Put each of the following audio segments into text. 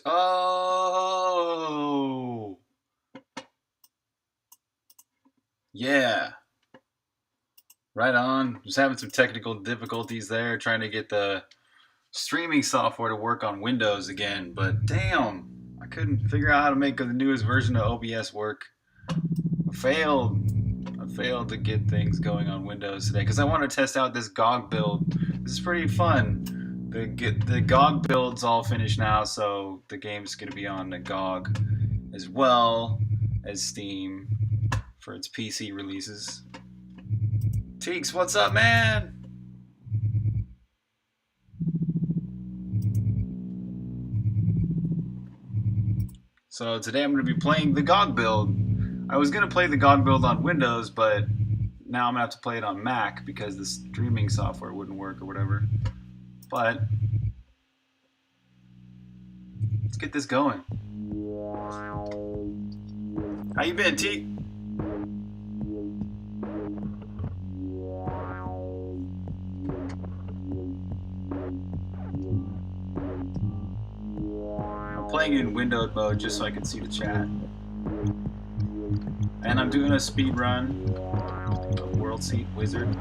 Oh, yeah. Right on. Just having some technical difficulties there, trying to get the streaming software to work on Windows again. But damn, I couldn't figure out how to make the newest version of OBS work. I failed. I failed to get things going on Windows today because I want to test out this GOG build. This is pretty fun. The GOG build's all finished now, so the game's going to be on the GOG as well as Steam for its PC releases. Teeks, what's up, man? So today I'm going to be playing the GOG build. I was going to play the GOG build on Windows, but now I'm going to have to play it on Mac because the streaming software wouldn't work or whatever. But let's get this going. How you been, T? I'm playing in windowed mode just so I can see the chat. And I'm doing a speed run of World Seat Wizard.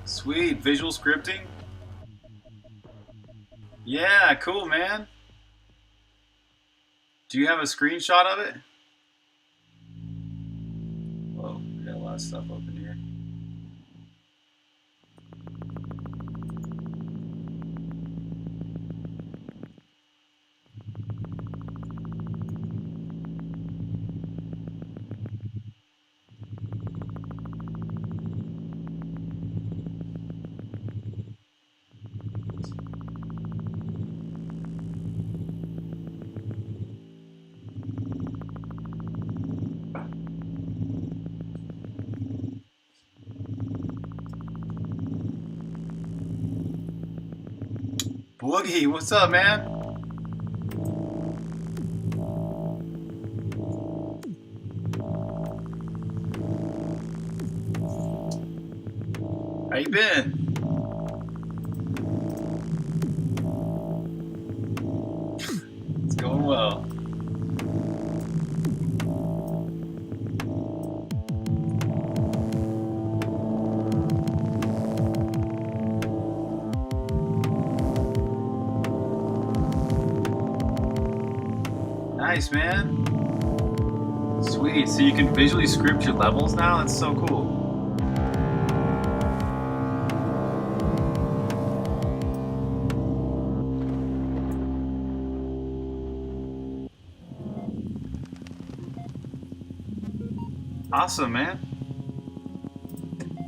Sweet, visual scripting? Yeah, cool, man. Do you have a screenshot of it? Whoa, we got a lot of stuff open here. Boogie, what's up, man? How you been? It's going well. Nice, man. Sweet. So you can visually script your levels now? That's so cool. Awesome, man.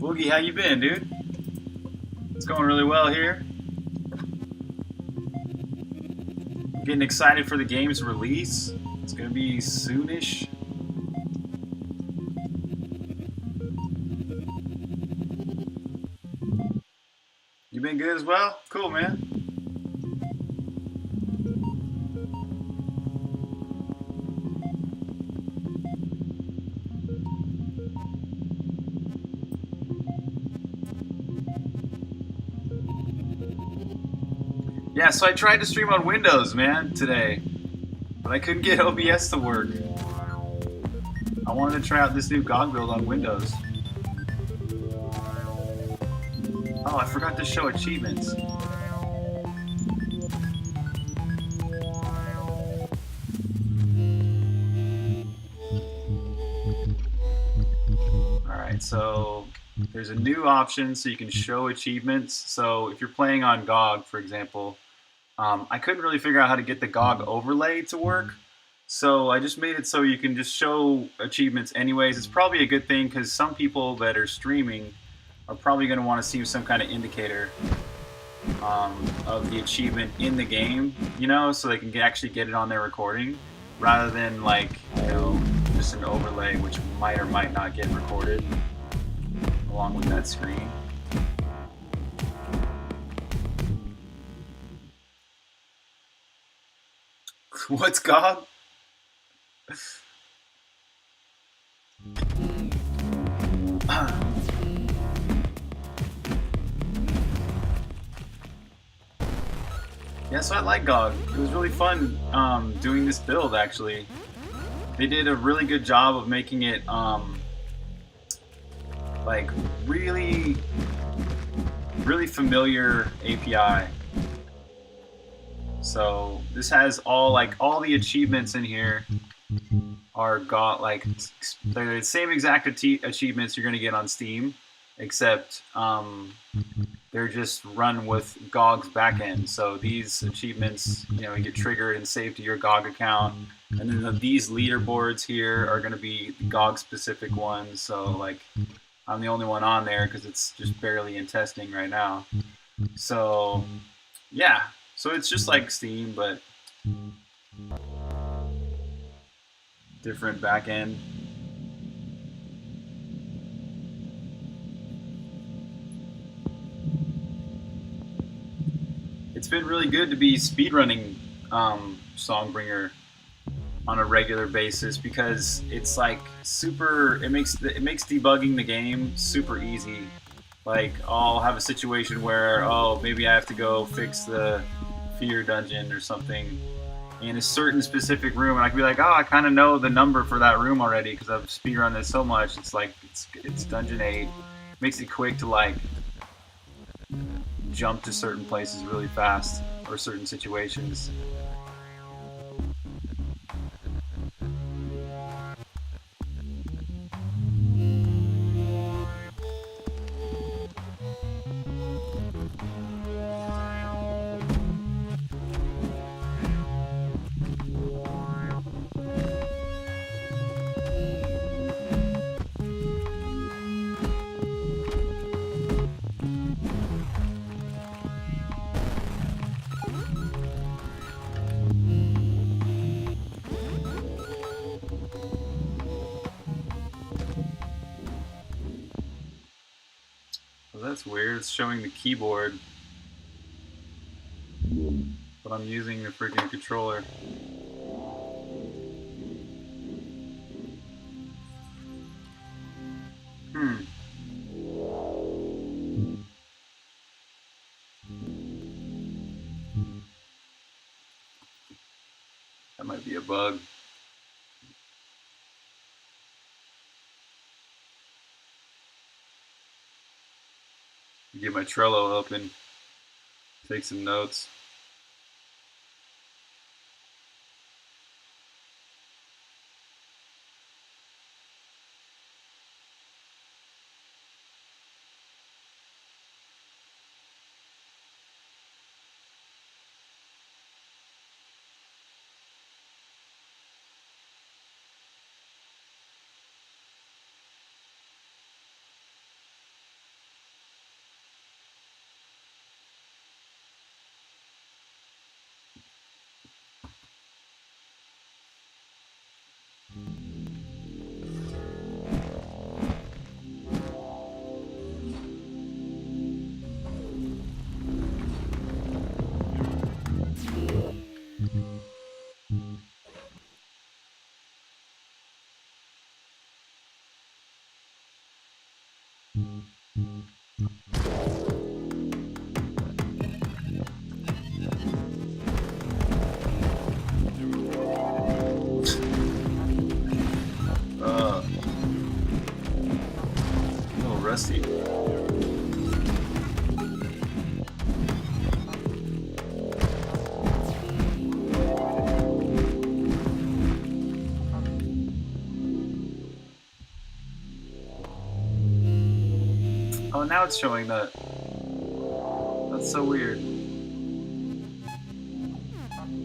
Boogie, how you been, dude? It's going really well here. Getting excited for the game's release. It's gonna be soonish. You been good as well? Cool, man. Yeah, so I tried to stream on Windows, man, today, but I couldn't get OBS to work. I wanted to try out this new GOG build on Windows. Oh, I forgot to show achievements. Alright, so there's a new option so you can show achievements. So if you're playing on GOG, for example, I couldn't really figure out how to get the GOG overlay to work. So I just made it so you can just show achievements anyways. It's probably a good thing because some people that are streaming are probably going to want to see some kind of indicator of the achievement in the game, you know, so they can actually get it on their recording rather than like, you know, just an overlay which might or might not get recorded along with that screen. What's GOG? so I like GOG. It was really fun doing this build, actually. They did a really good job of making it like really familiar API. So this has all the achievements in here are they're the same exact achievements you're gonna get on Steam, except they're just run with GOG's backend. So these achievements, get triggered and saved to your GOG account, and then these leaderboards here are gonna be GOG specific ones. So like, I'm the only one on there because it's just barely in testing right now. So yeah, so it's just like Steam, but different backend. It's been really good to be speedrunning Songbringer on a regular basis because it's like it makes debugging the game super easy. Like, I'll have a situation where, maybe I have to go fix the fear dungeon or something in a certain specific room, and I can be like, I kind of know the number for that room already because I've speedrun this so much. It's like it's dungeon 8. Makes it quick to like jump to certain places really fast or certain situations. Well, that's weird. It's showing the keyboard, but I'm using the freaking controller. That might be a bug. Get my Trello open, take some notes. A little rusty. Oh, now it's showing that. That's so weird.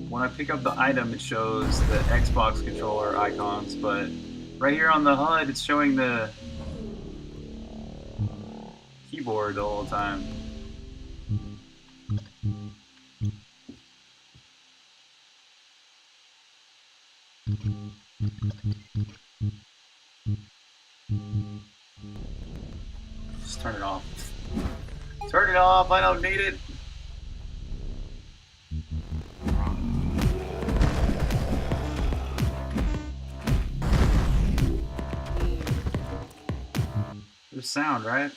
When I pick up the item, it shows the Xbox controller icons, but right here on the HUD, it's showing the keyboard the whole time. Just turn it off. Turn it off, I don't need it. There's sound, right?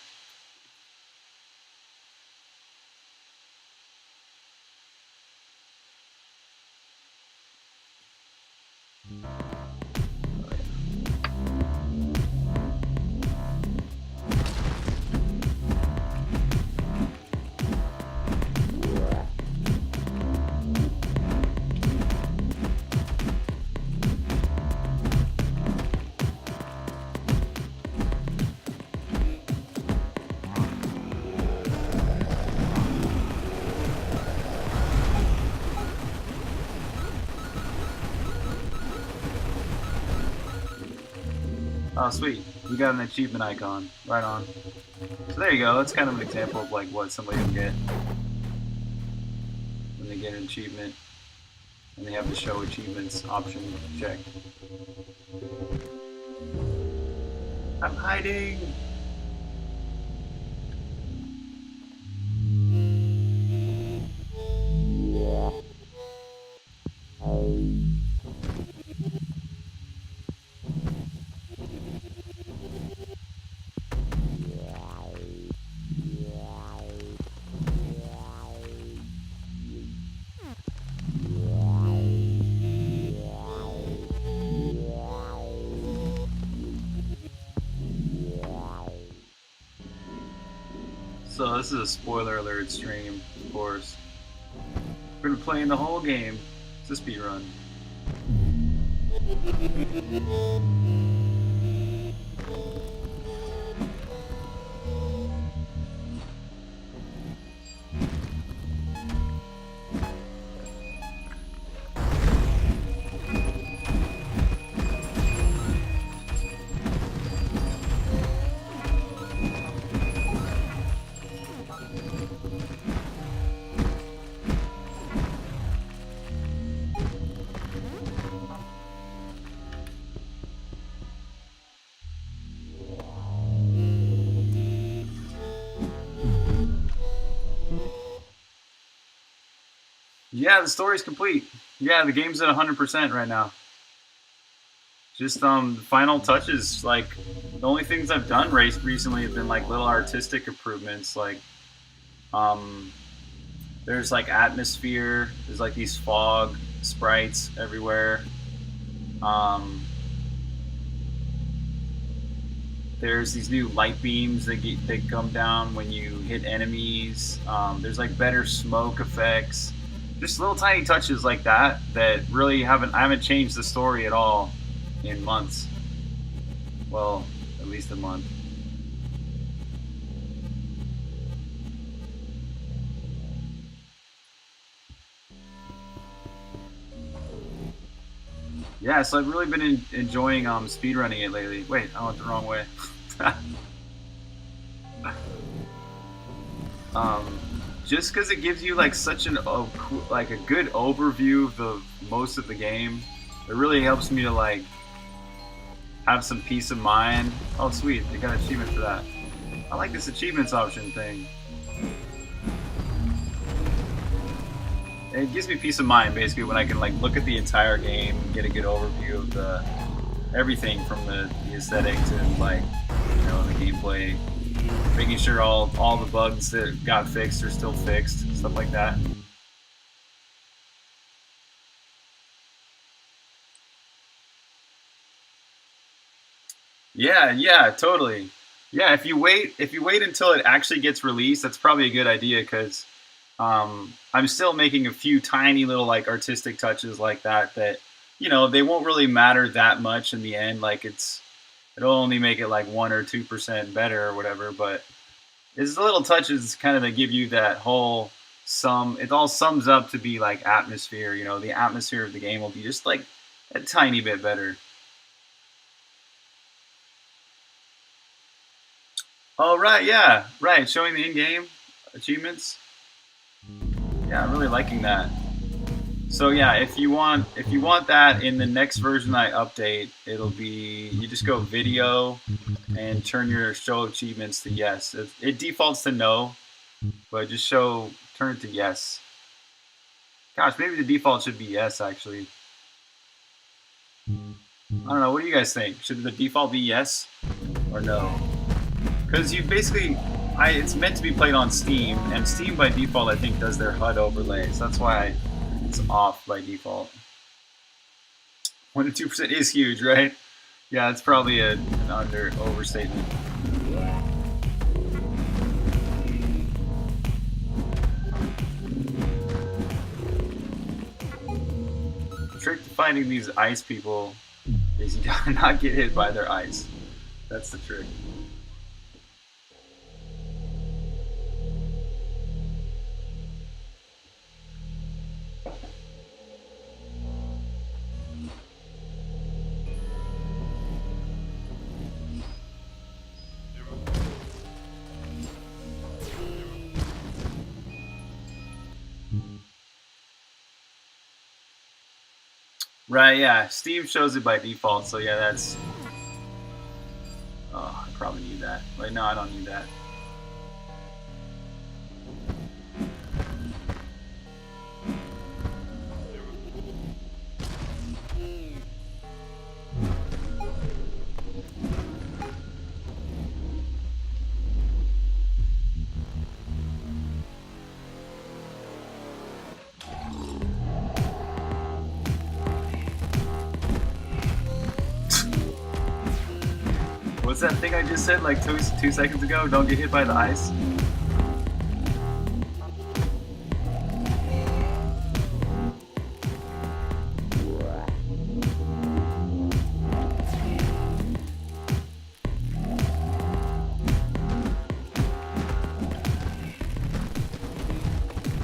Oh, sweet. We got an achievement icon. Right on. So there you go. That's kind of an example of like what somebody will get when they get an achievement. And they have the show achievements option checked. I'm hiding! So this is a spoiler alert stream, of course. We're gonna be playing the whole game. It's a speedrun. Yeah, the story's complete. Yeah, the game's at 100% right now. Just final touches. Like the only things I've done recently have been like little artistic improvements. Like there's like atmosphere. There's like these fog sprites everywhere. There's these new light beams that come down when you hit enemies. There's like better smoke effects. Just little tiny touches like that that really I haven't changed the story at all in months. Well, at least a month. Yeah, so I've really been enjoying speedrunning it lately. Wait, I went the wrong way. Just because it gives you like such a good overview of most of the game, it really helps me to like have some peace of mind. Oh, sweet, they got an achievement for that. I like this achievements option thing. It gives me peace of mind basically when I can like look at the entire game and get a good overview of everything from the aesthetic to like the gameplay, making sure all the bugs that got fixed are still fixed, stuff like that. Yeah, totally. Yeah, if you wait until it actually gets released, that's probably a good idea because I'm still making a few tiny little like artistic touches like that they won't really matter that much in the end. Like it'll only make it like 1 or 2% better or whatever. But it's the little touches kind of that give you that whole sum. It all sums up to be like atmosphere. The atmosphere of the game will be just like a tiny bit better. Oh right, yeah, right. Showing the in-game achievements. Yeah, I'm really liking that. So yeah, if you want that in the next version I update, it'll be you just go video and turn your show achievements to yes. It defaults to no, but just turn it to yes. Gosh, maybe the default should be yes actually. I don't know. What do you guys think? Should the default be yes or no? Because you basically, it's meant to be played on Steam, and Steam by default I think does their HUD overlays. That's why it's off by default. 1 to 2% is huge, right? Yeah, it's probably an overstatement. The trick to finding these ice people is you gotta not get hit by their ice. That's the trick. Right, yeah. Steam shows it by default, so yeah, that's... Oh, I probably need that. Wait, no, I don't need that. What's that thing I just said like 2 seconds ago? Don't get hit by the ice?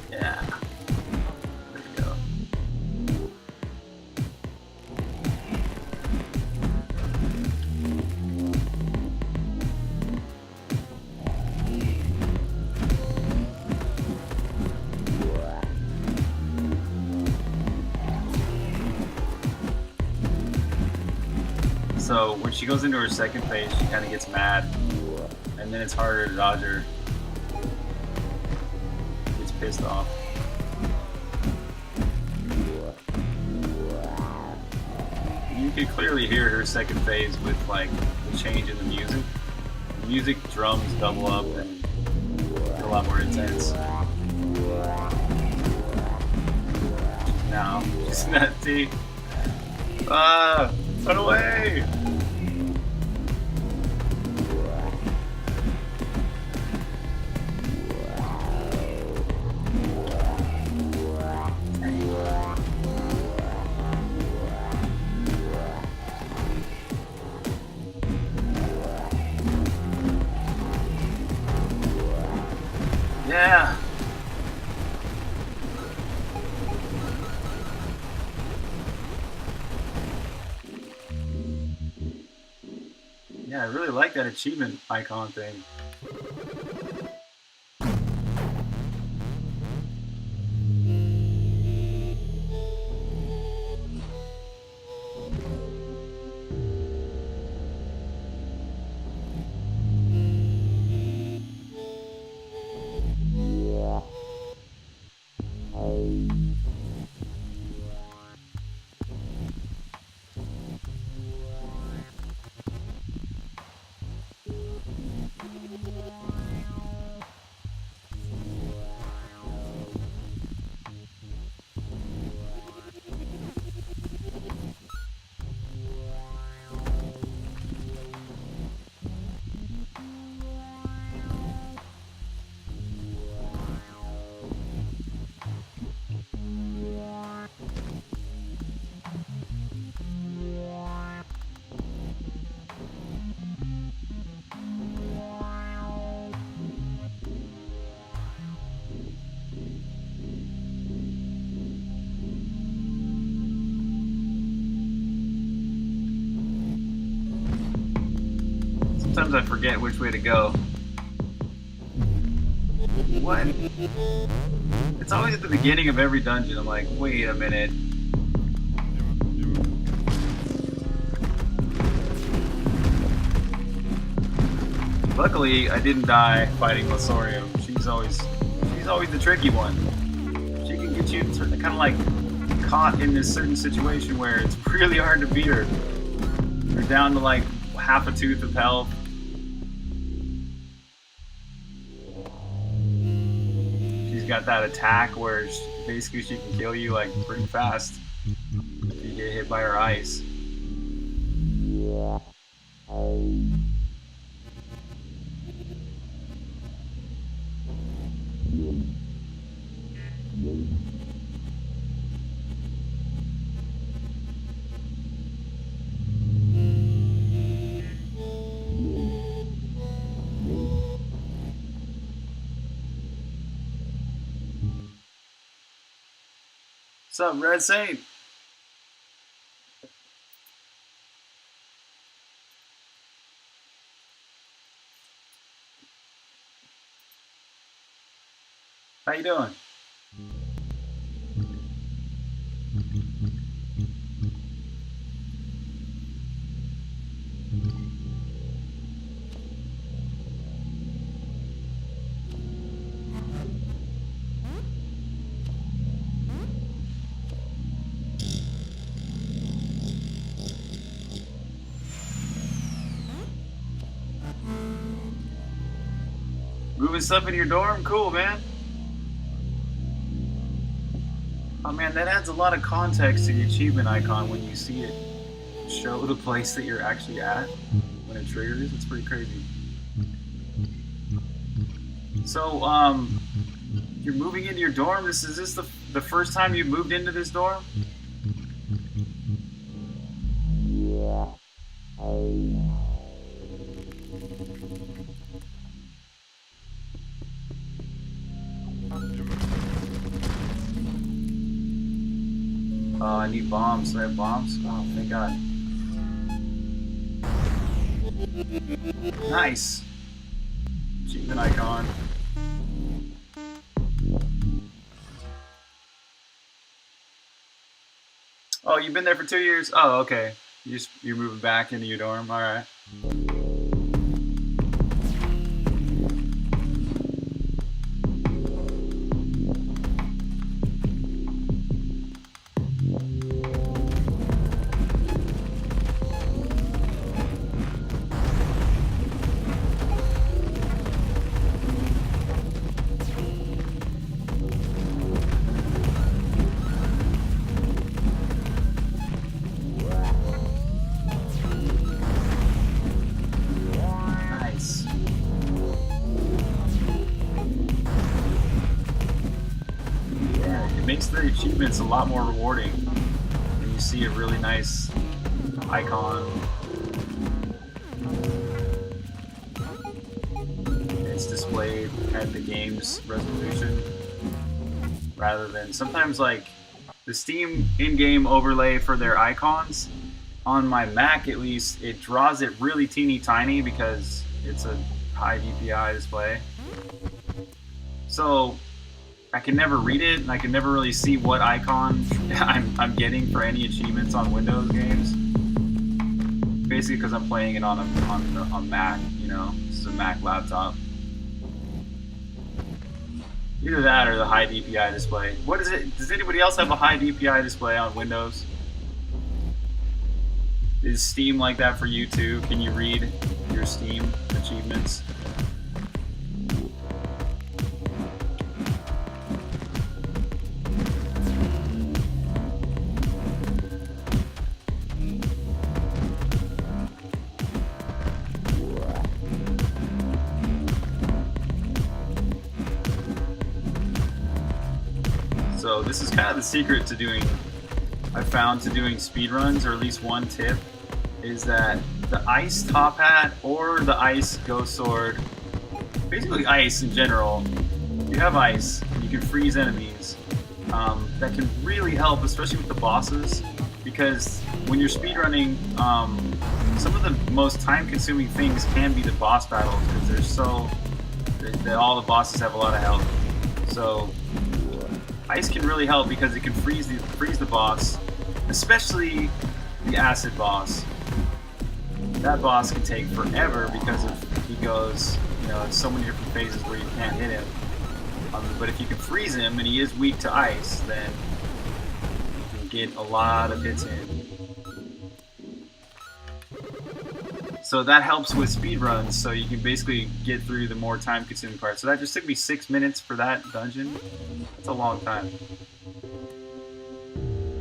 Yeah. There we go. So when she goes into her second phase, she kind of gets mad, and then it's harder to dodge her. Gets pissed off. You can clearly hear her second phase with like the change in the music. The music drums double up and it's a lot more intense. Now, isn't that deep? Run away! Yeah! Yeah, I really like that achievement icon thing. Sometimes I forget which way to go. What? It's always at the beginning of every dungeon. I'm like, wait a minute. Luckily, I didn't die fighting Losorium. She's always the tricky one. She can get you kind of like caught in this certain situation where it's really hard to beat her. You're down to like half a tooth of health. She's got that attack where basically she can kill you like pretty fast if you get hit by her ice. What's up, Red Saint? How you doing? Moving stuff in your dorm? Cool, man. Oh man, that adds a lot of context to the achievement icon when you see it show the place that you're actually at when it triggers. It's pretty crazy. So, you're moving into your dorm? Is this the first time you moved into this dorm? Oh, I need bombs. Do I have bombs? Oh, thank God. Nice. Achievement icon. Oh, you've been there for 2 years? Oh, okay. You're moving back into your dorm? Alright. Makes the achievements a lot more rewarding when you see a really nice icon. It's displayed at the game's resolution rather than sometimes like the Steam in-game overlay for their icons on my Mac at least, it draws it really teeny tiny because it's a high DPI display. So I can never read it, and I can never really see what icon I'm getting for any achievements on Windows games. Basically, because I'm playing it on a Mac, you know, this is a Mac laptop. Either that or the high DPI display. What is it? Does anybody else have a high DPI display on Windows? Is Steam like that for you too? Can you read your Steam achievements? So this is kind of the secret to doing, I found, to doing speedruns, or at least one tip, is that the ice top hat or the ice ghost sword, basically ice in general, you have ice, you can freeze enemies. That can really help, especially with the bosses, because when you're speedrunning, some of the most time-consuming things can be the boss battles, because they're so, all the bosses have a lot of health. So ice can really help because it can freeze the boss, especially the acid boss. That boss can take forever because he goes, you know, in so many different phases where you can't hit him. But if you can freeze him and he is weak to ice, then you can get a lot of hits in. So that helps with speedruns, so you can basically get through the more time-consuming parts. So that just took me 6 minutes for that dungeon. That's a long time.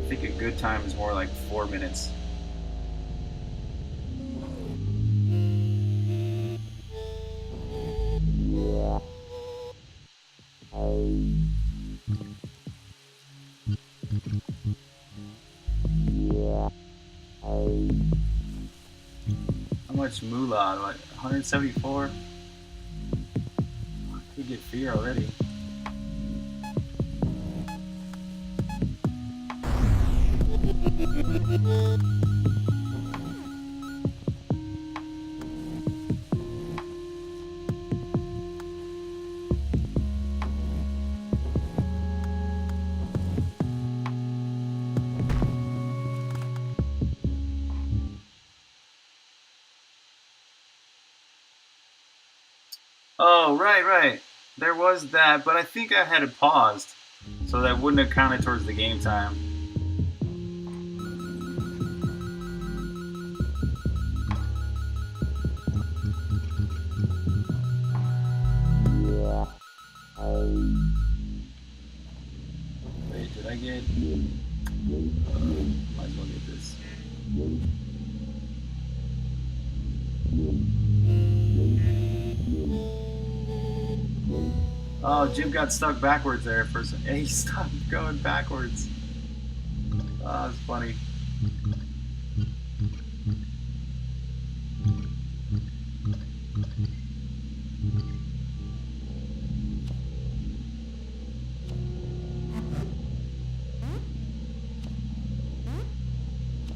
I think a good time is more like 4 minutes. How much moolah? What, 174? I could get fear already. Oh, right. There was that, but I think I had it paused, so that wouldn't have counted towards the game time. Wait, did I get... might as well get this. Oh, Jim got stuck backwards there for a second. He stopped going backwards. Oh, that's funny.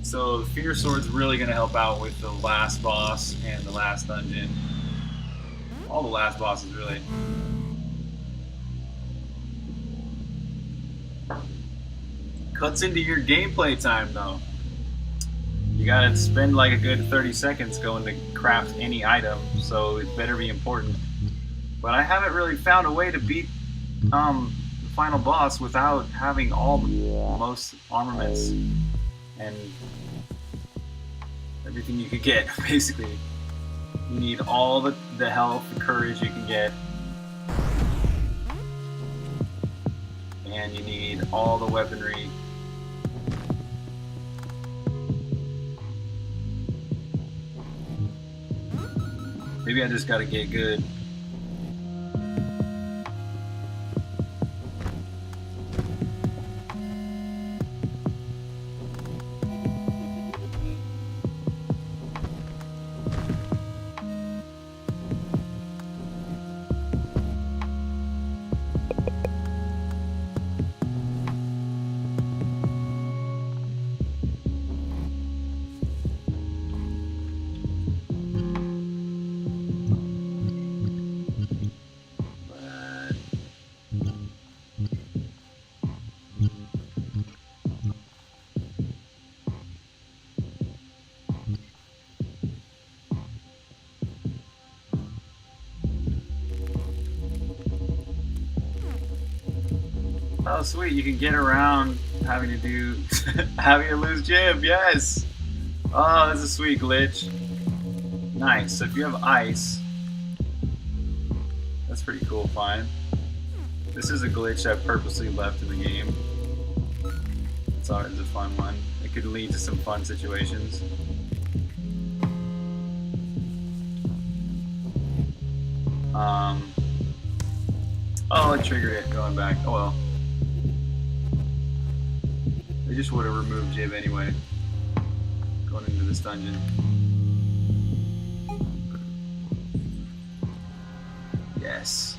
So the Fear Sword's really going to help out with the last boss and the last dungeon. All the last bosses, really. Cuts into your gameplay time, though. You gotta spend like a good 30 seconds going to craft any item, so it better be important. But I haven't really found a way to beat the final boss without having all the most armaments and everything you could get, basically. You need all the health and courage you can get. And you need all the weaponry. Maybe I just gotta get good. Oh, sweet, you can get around having to do... having to lose Jim, yes! Oh, that's a sweet glitch. Nice, so if you have ice... That's pretty cool, fine. This is a glitch I purposely left in the game. It's always a fun one. It could lead to some fun situations. Oh, it triggered it going back. Oh well. They just would have removed Jib anyway. Going into this dungeon. Yes.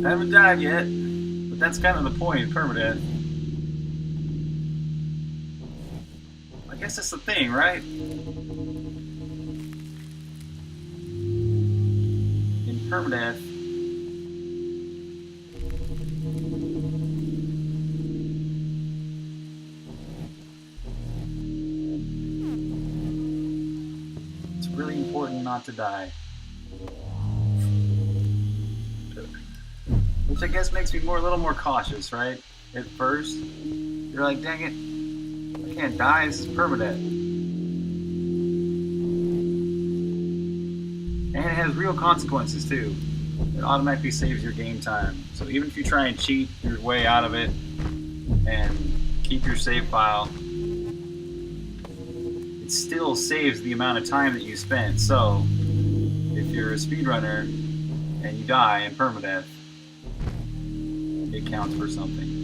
I haven't died yet, but that's kind of the point, permadeath. I guess that's the thing, right? In permadeath, it's really important not to die. Which I guess makes me a little more cautious, right? At first, you're like, dang it, I can't die, this is permadeath. And it has real consequences too. It automatically saves your game time. So even if you try and cheat your way out of it and keep your save file, it still saves the amount of time that you spent. So if you're a speedrunner and you die in permadeath, it counts for something.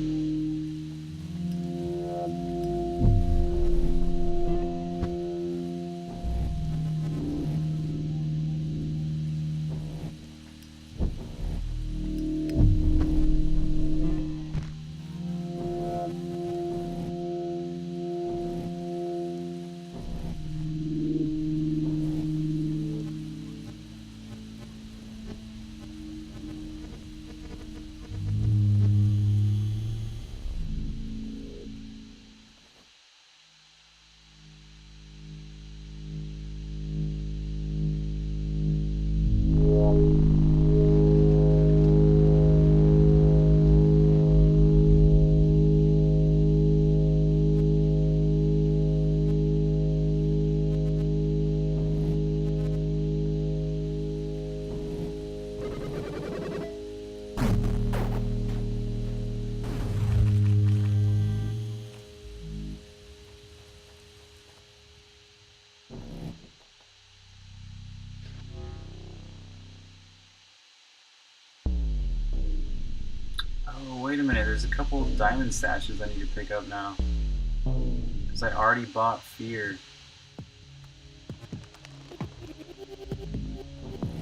there's a couple of diamond stashes I need to pick up now. Because I already bought Fear.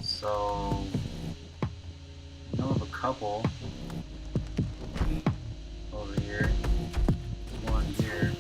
So, I know of a couple over here. One here.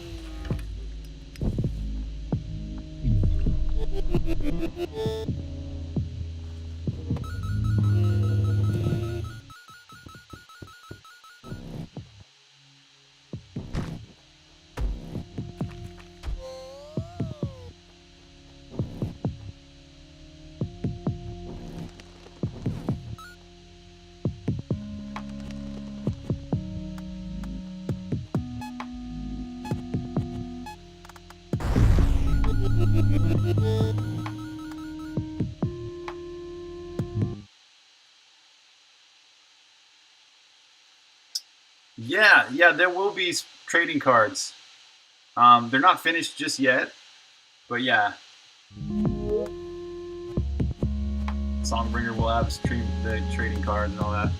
Yeah, there will be trading cards. They're not finished just yet, but yeah. Songbringer will have the trading cards and all that.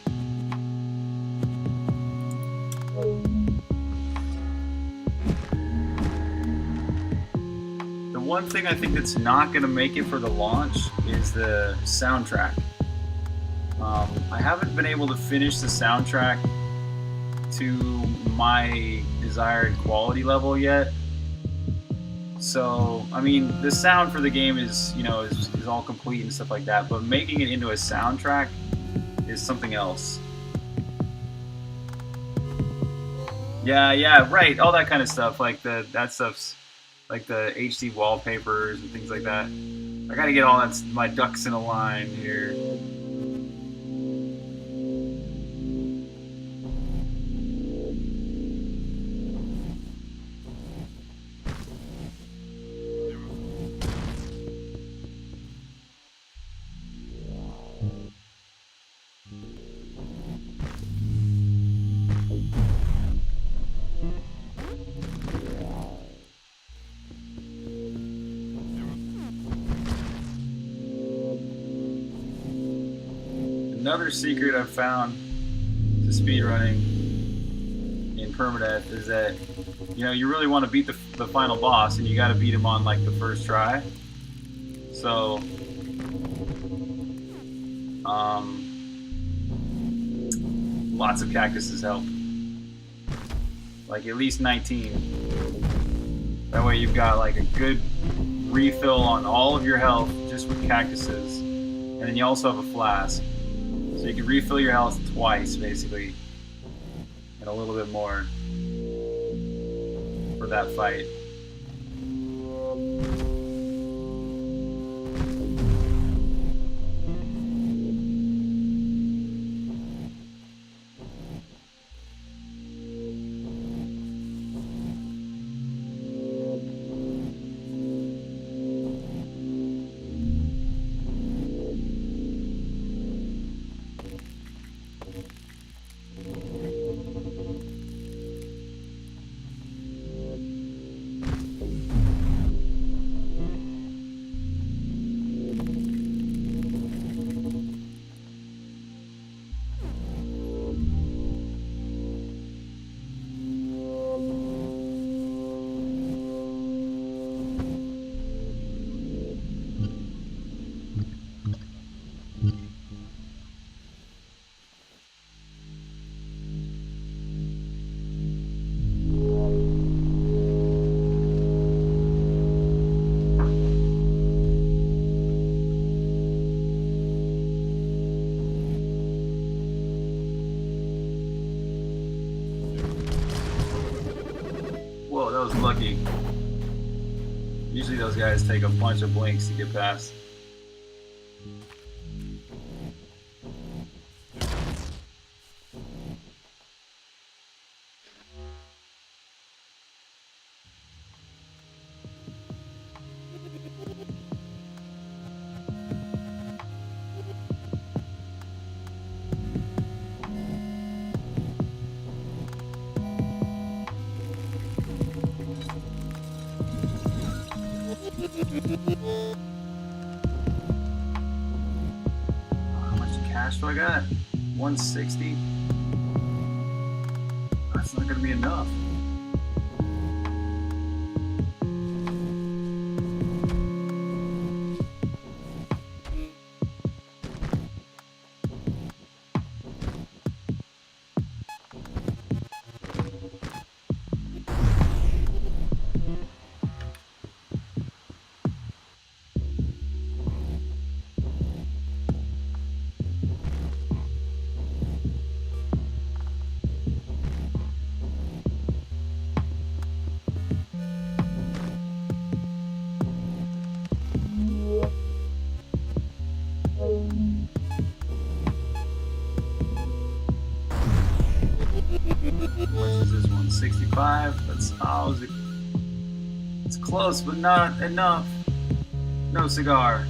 The one thing I think that's not going to make it for the launch is the soundtrack. I haven't been able to finish the soundtrack to my desired quality level yet. So, I mean, the sound for the game is, you know, is all complete and stuff like that, but making it into a soundtrack is something else. Yeah, right, all that kind of stuff, like that stuff's like the HD wallpapers and things like that. I gotta get all that, my ducks in a line here. Another secret I've found to speedrunning in permadeath is that, you know, you really want to beat the final boss, and you got to beat him on like the first try. So, lots of cactuses help. Like at least 19. That way you've got like a good refill on all of your health just with cactuses, and then you also have a flask. So you can refill your health twice, basically, and a little bit more for that fight. Whoa, that was lucky. Usually those guys take a bunch of blinks to get past. How much cash do I got? 160. going to be enough. What is this one? 65? That's it's close, but not enough. No cigar.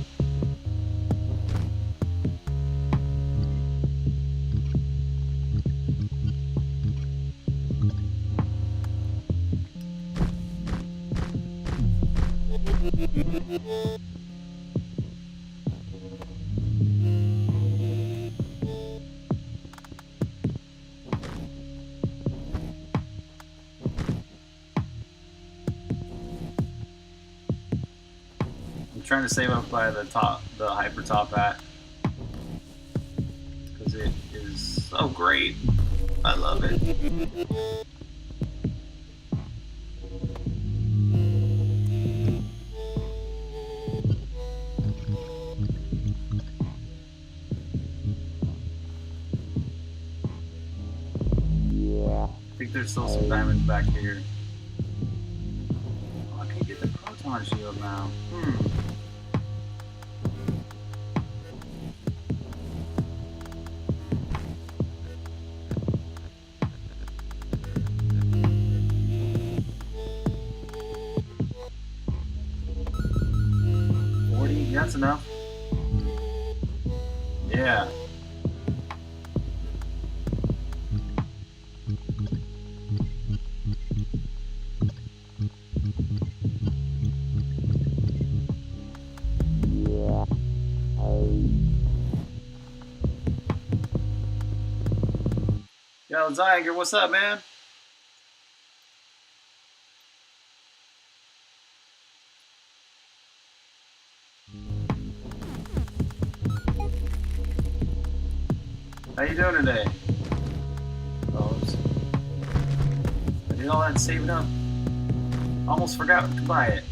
I'm trying to save up by the hyper top hat, because it is so great. I love it. I think there's still some diamonds back here. Oh, I can get the proton shield now. That's enough. Yeah. Yo, Zyger, what's up, man? How you doing today? Oops. I did all that saving up. Almost forgot to buy it.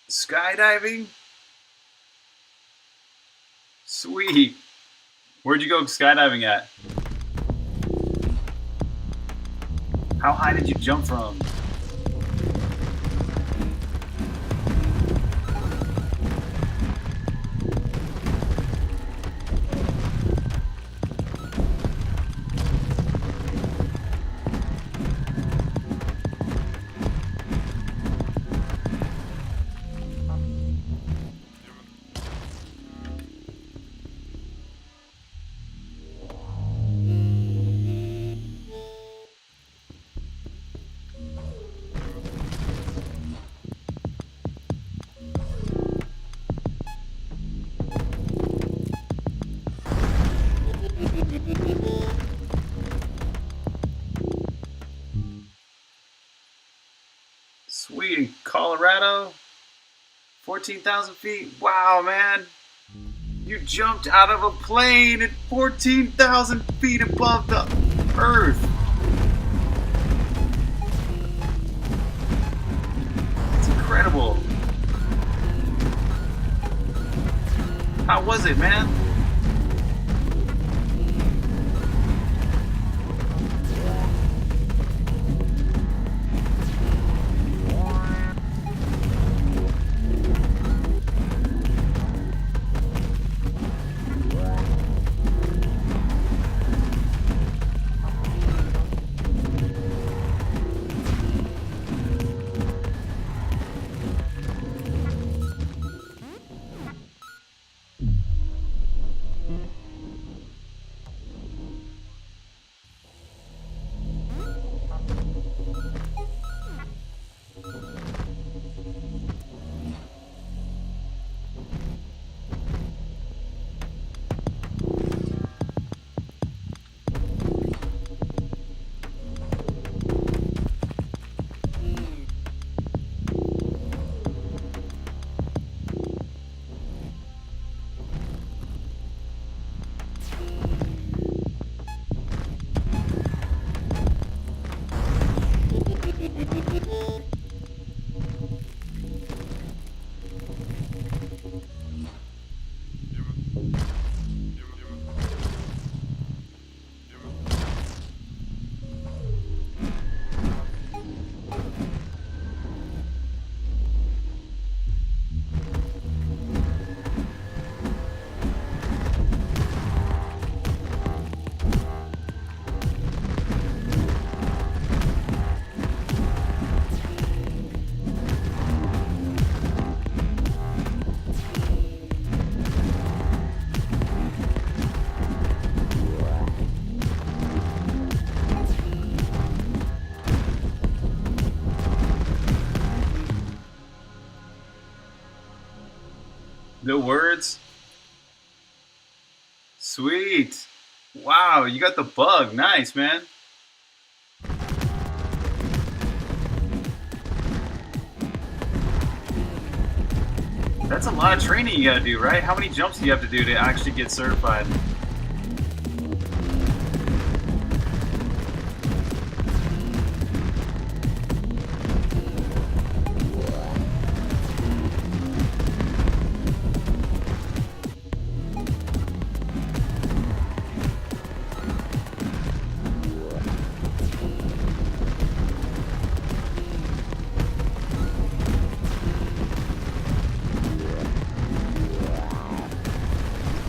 Skydiving? Sweet. Where'd you go skydiving at? How high did you jump from? Sweet, in Colorado? 14,000 feet? Wow, man. You jumped out of a plane at 14,000 feet above the earth. It's incredible. How was it, man? No words? Sweet. Wow, you got the bug. Nice, man. That's a lot of training you gotta do, right? How many jumps do you have to do to actually get certified?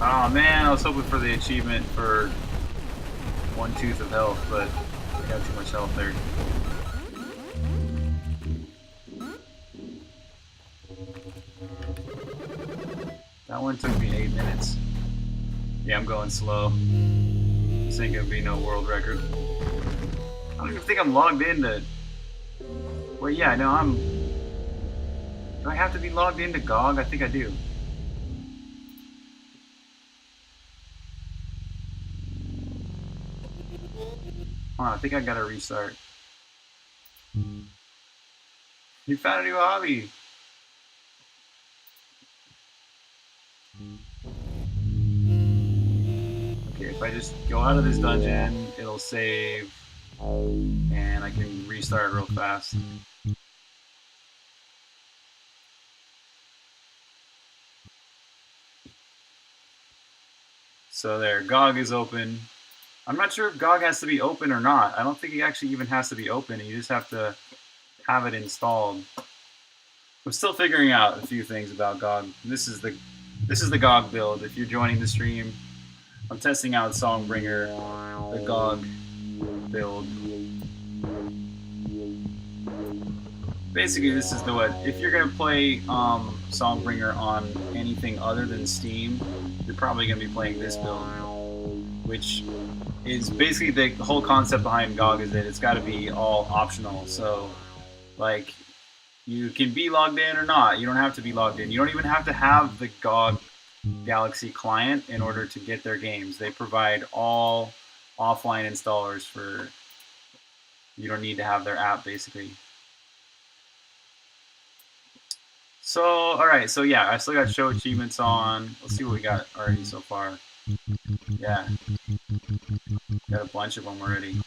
Oh man, I was hoping for the achievement for 1 tooth of health, but I got too much health there. That one took me 8 minutes. Yeah, I'm going slow. This ain't gonna be no world record. I don't even think I'm logged into... Well, yeah, no, I'm... Do I have to be logged into GOG? I think I do. Hold on, I think I gotta restart. You found a new hobby! Okay, if I just go out of this dungeon, it'll save, and I can restart real fast. So there, GOG is open. I'm not sure if GOG has to be open or not. I don't think it actually even has to be open. You just have to have it installed. I'm still figuring out a few things about GOG. This is the GOG build. If you're joining the stream, I'm testing out Songbringer, the GOG build. Basically, this is the what. If you're gonna play Songbringer on anything other than Steam, you're probably gonna be playing this build, which is basically the whole concept behind GOG is that it's got to be all optional. So, like, you can be logged in or not. You don't have to be logged in. You don't even have to have the GOG Galaxy client in order to get their games. They provide all offline installers for... You don't need to have their app, basically. So, alright, so yeah, I still got show achievements on. Let's see what we got already so far. Yeah. Got a bunch of them already.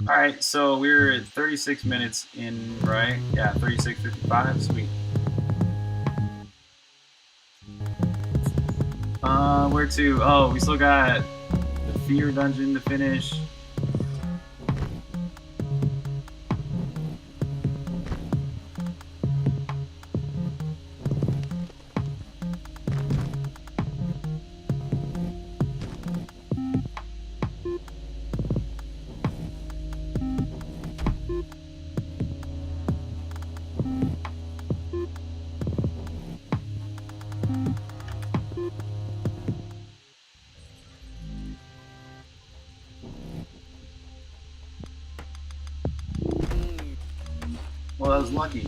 Alright, so we're at 36 minutes in, right? Yeah, 36:55, sweet. Where to? Oh, we still got the Fear Dungeon to finish. Well, that was lucky.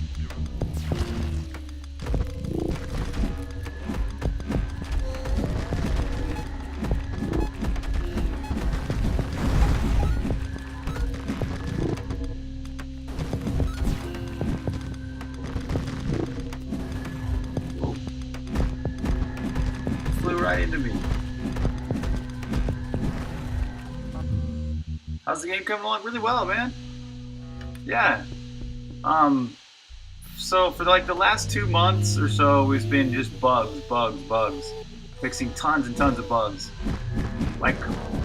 Flew right into me. How's the game coming along? Really well, man. Yeah. So for like the last 2 months or so, it's been just bugs. Fixing tons and tons of bugs. Like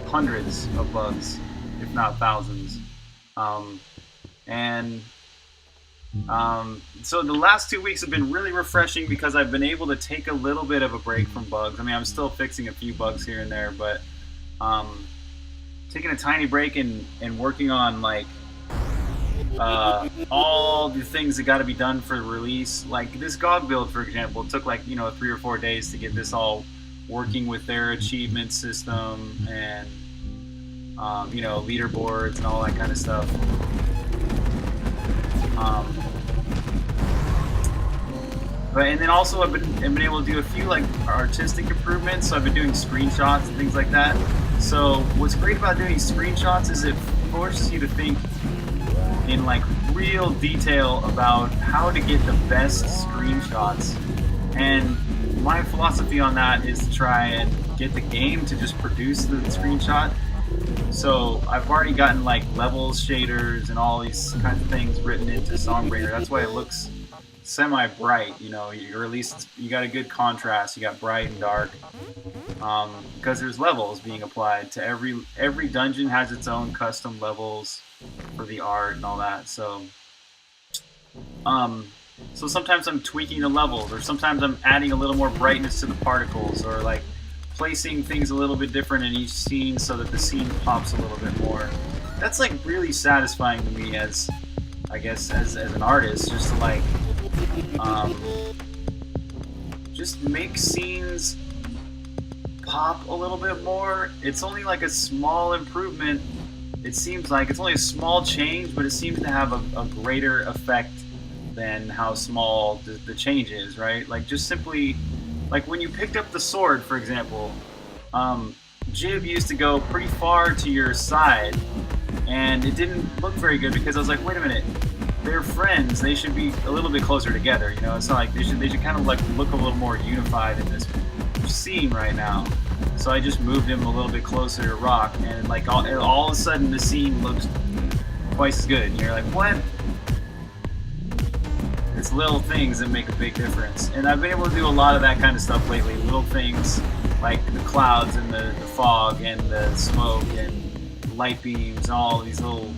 hundreds of bugs, if not thousands. So the last 2 weeks have been really refreshing because I've been able to take a little bit of a break from bugs. I mean, I'm still fixing a few bugs here and there, but taking a tiny break and working on like all the things that got to be done for the release. Like this GOG build, for example, took like 3 or 4 days to get this all working with their achievement system and leaderboards and all that kind of stuff. And then also I've been able to do a few like artistic improvements. So I've been doing screenshots and things like that. So what's great about doing screenshots is it forces you to think in like real detail about how to get the best screenshots. And my philosophy on that is to try and get the game to just produce the screenshot. So I've already gotten like levels, shaders, and all these kinds of things written into Songbringer. That's why it looks semi-bright. You at least you got a good contrast. You got bright and dark because there's levels being applied to every dungeon. Has its own custom levels for the art and all that. So sometimes I'm tweaking the levels, or sometimes I'm adding a little more brightness to the particles, or like placing things a little bit different in each scene so that the scene pops a little bit more. That's like really satisfying to me as an artist, just to like just make scenes pop a little bit more. It's only like a small improvement. It seems like it's only a small change, but it seems to have a greater effect than how small the change is, right? Like just simply, like when you picked up the sword, for example, Jib used to go pretty far to your side, and it didn't look very good because I was like, wait a minute, they're friends. They should be a little bit closer together. It's not like they should kind of like look a little more unified in this scene right now. So I just moved him a little bit closer to Rock, and like all of a sudden the scene looks twice as good. And you're like, what? It's little things that make a big difference. And I've been able to do a lot of that kind of stuff lately. Little things like the clouds and the fog and the smoke and light beams, and all these little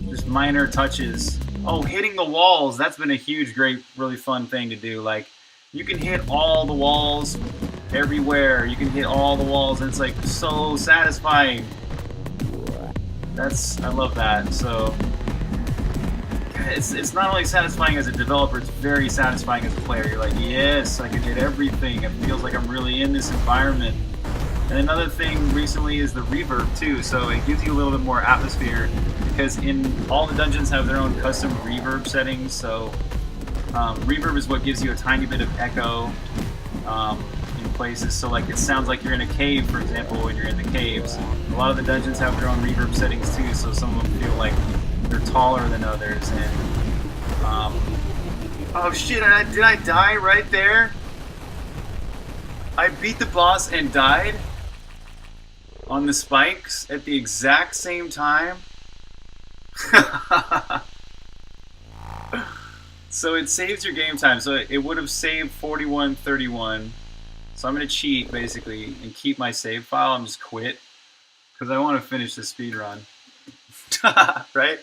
just minor touches. Oh, hitting the walls. That's been a huge, great, really fun thing to do. Like you can hit all the walls everywhere. You can hit all the walls, and it's like so satisfying. I love that. So it's not only satisfying as a developer, it's very satisfying as a player. You're like, yes, I can hit everything. It feels like I'm really in this environment. And another thing recently is the reverb too. So it gives you a little bit more atmosphere, because in all the dungeons have their own custom reverb settings. So reverb is what gives you a tiny bit of echo in places. So like it sounds like you're in a cave, for example, when you're in the caves. A lot of the dungeons have their own reverb settings too, so some of them feel like they're taller than others. And oh shit, did I die right there? I beat the boss and died on the spikes at the exact same time. So it saves your game time. So it would have saved 41:31. So I'm gonna cheat basically and keep my save file and just quit because I want to finish the speed run. Right?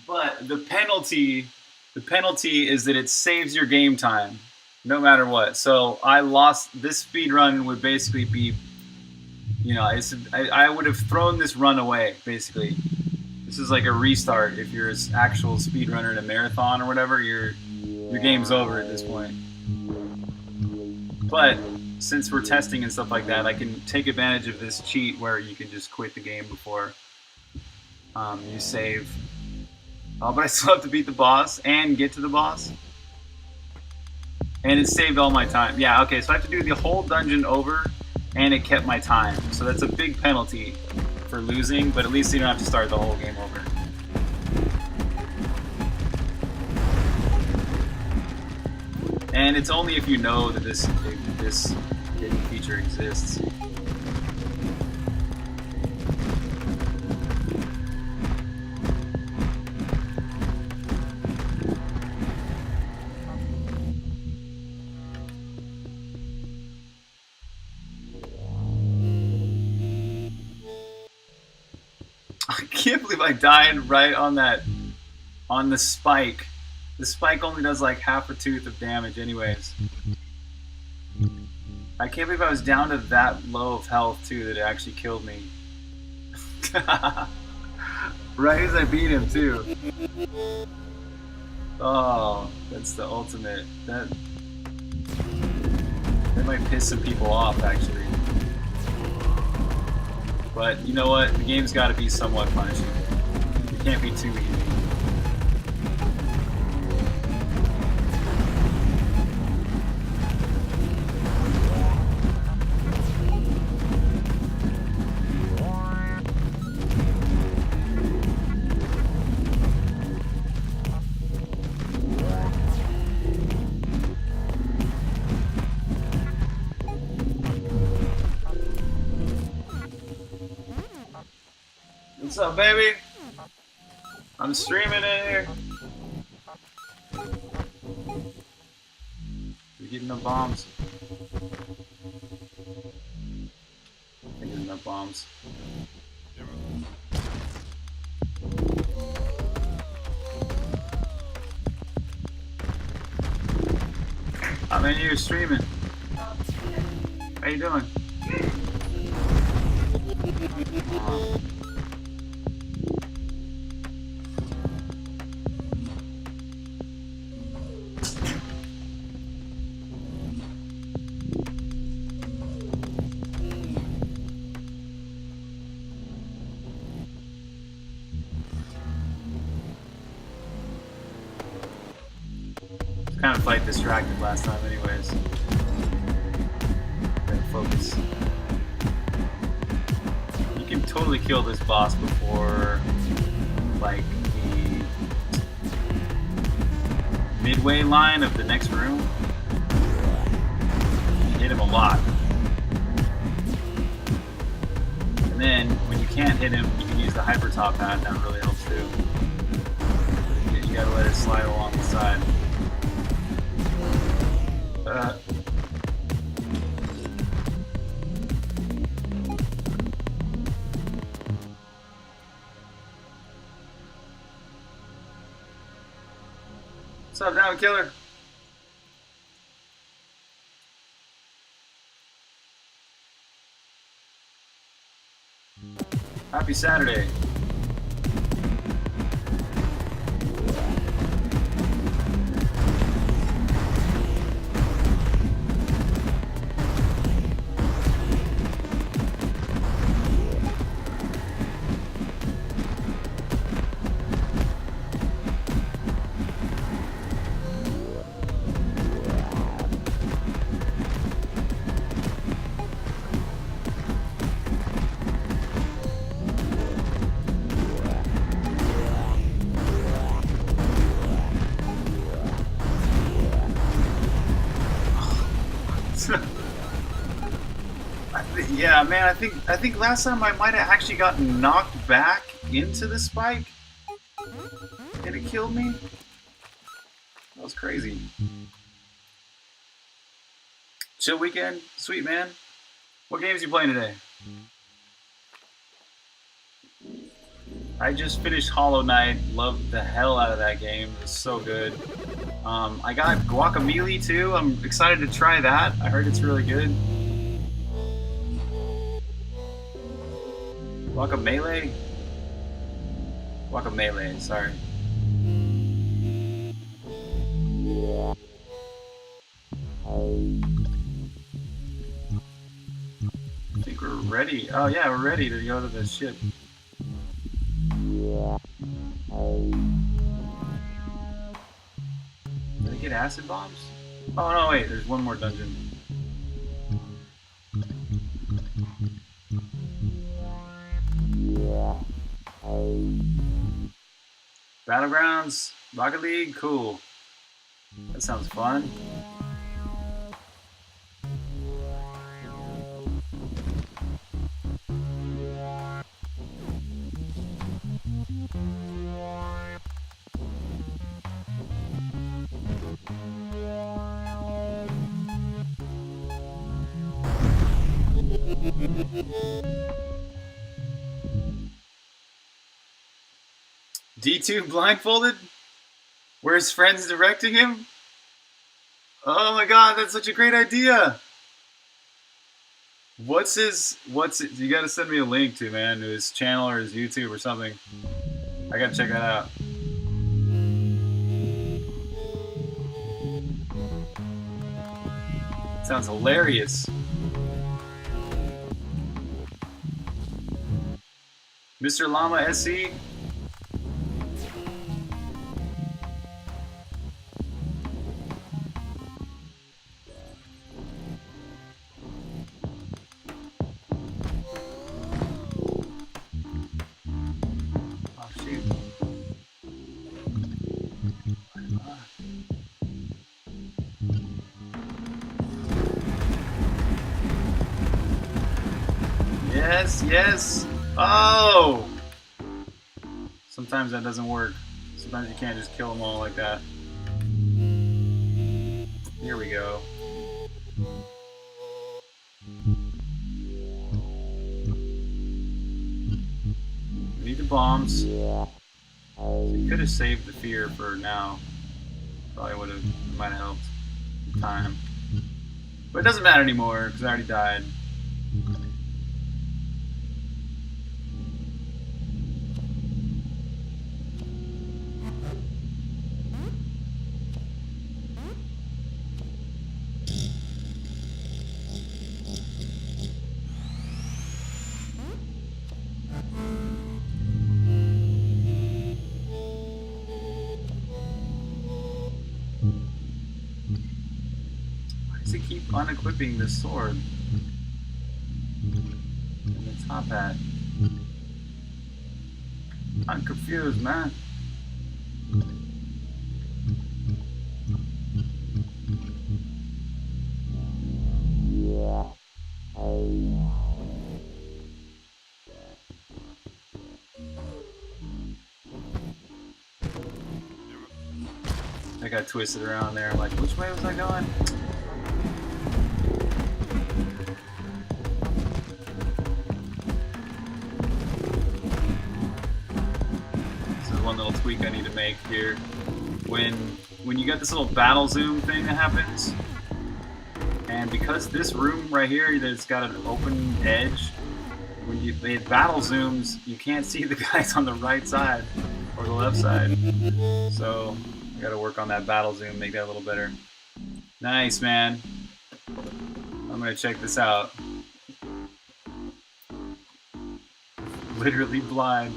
But the penalty is that it saves your game time, no matter what. So I lost this speed run would basically be, you know, I would have thrown this run away basically. This is like a restart. If you're an actual speedrunner in a marathon or whatever, your game's over at this point. But since we're testing and stuff like that, I can take advantage of this cheat where you can just quit the game before you save. Oh, but I still have to beat the boss and get to the boss. And it saved all my time. Yeah, okay, so I have to do the whole dungeon over, and it kept my time. So that's a big penalty for losing, but at least you don't have to start the whole game over. And it's only if you know that this hidden feature exists. I can't believe I died right on the spike. The spike only does like half a tooth of damage anyways. I can't believe I was down to that low of health too that it actually killed me. Right as I beat him too. Oh, that's the ultimate. That might piss some people off actually. But you know what? The game's got to be somewhat punishing. It can't be too easy. What's up, baby? I'm streaming in here. You getting no bombs? I get enough bombs. I'm in here streaming. How you doing? Kind of fight distracted last time anyways. Gotta focus. You can totally kill this boss before like the midway line of the next room. You hit him a lot. And then when you can't hit him, you can use the hyper top hat, that really helps too. You gotta let it slide along the side. What's up, Down Killer? Happy Saturday. Yeah, man, I think last time I might have actually gotten knocked back into the spike and it killed me. That was crazy. Chill weekend? Sweet, man. What games you playing today? I just finished Hollow Knight. Loved the hell out of that game. It was so good. I got Guacamelee too. I'm excited to try that. I heard it's really good. Guacamelee? Guacamelee, sorry. I think we're ready. Oh yeah, we're ready to go to the ship. Did I get acid bombs? Oh no, wait, there's one more dungeon. Battlegrounds, Rocket League, cool. That sounds fun. D2 blindfolded? Where his friends directing him? Oh my god, that's such a great idea! You gotta send me a link to, man, to his channel or his YouTube or something. I gotta check that out. Sounds hilarious. Mr. Llama SC? Yes! Oh! Sometimes that doesn't work. Sometimes you can't just kill them all like that. Here we go. We need the bombs. So you could have saved the fear for now. Probably might have helped the time. But it doesn't matter anymore because I already died. Unequipping this sword and the top hat. I'm confused, man. I got twisted around there. I'm like, which way was I going? One little tweak I need to make here. When you get this little battle zoom thing that happens, and because this room right here that's got an open edge, when it battle zooms, you can't see the guys on the right side or the left side. So I gotta work on that battle zoom, make that a little better. Nice, man. I'm gonna check this out. Literally blind.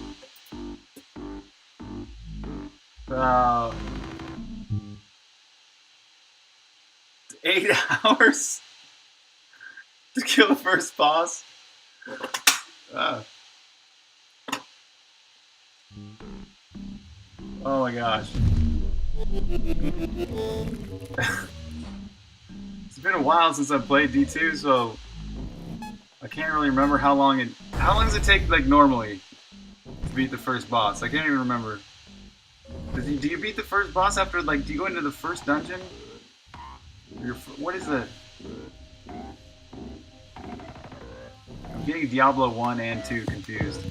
8 hours to kill the first boss. Oh my gosh. It's been a while since I played D2, so I can't really remember how long does it take, like, normally to beat the first boss? I can't even remember. Do you beat the first boss after, like, do you go into the first dungeon? What is the... I'm getting Diablo 1 and 2 confused.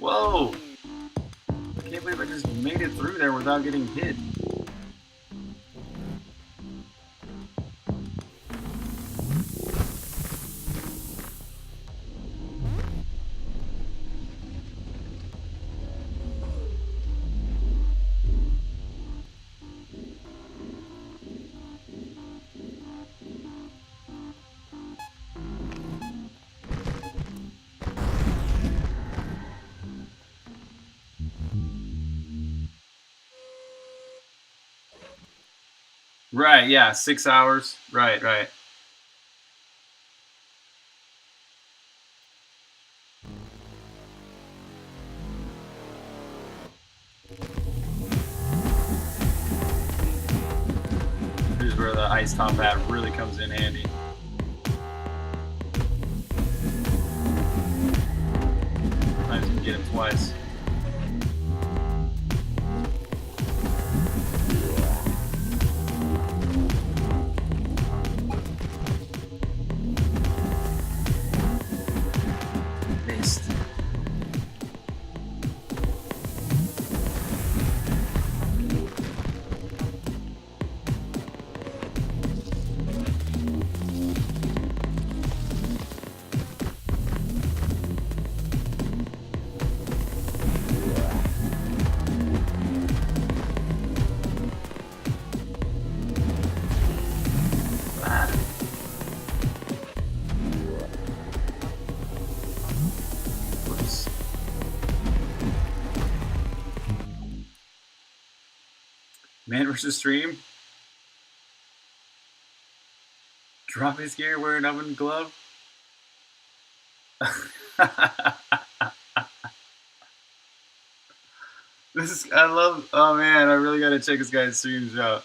Whoa! I can't believe I just made it through there without getting hit. Right, yeah, 6 hours. Right, right. Here's where the ice top hat really comes in handy. Sometimes you can get him twice. Man versus Stream. Drop his gear, wear an oven glove. I love, oh man, I really gotta check this guy's streams out.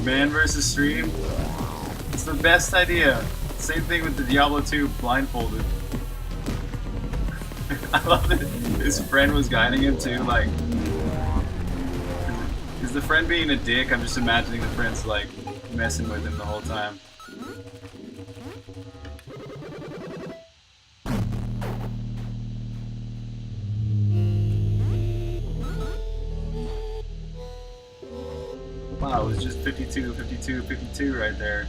Man versus Stream. It's the best idea. Same thing with the Diablo 2 blindfolded. I love that his friend was guiding him too, like, is the friend being a dick? I'm just imagining the friend's like messing with him the whole time. Wow, it was just 52, 52, 52 right there.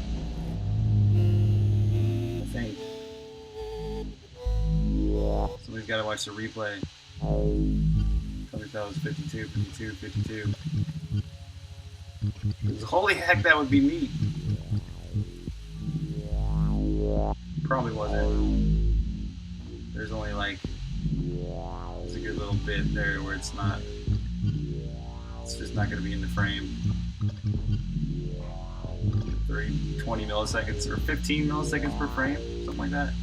I think. Somebody's gotta watch the replay. Tell me if that was 52, 52, 52. Holy heck, that would be neat. Probably wasn't. There's only like, there's a good little bit there where it's not, it's just not going to be in the frame. 20 milliseconds or 15 milliseconds per frame, something like that.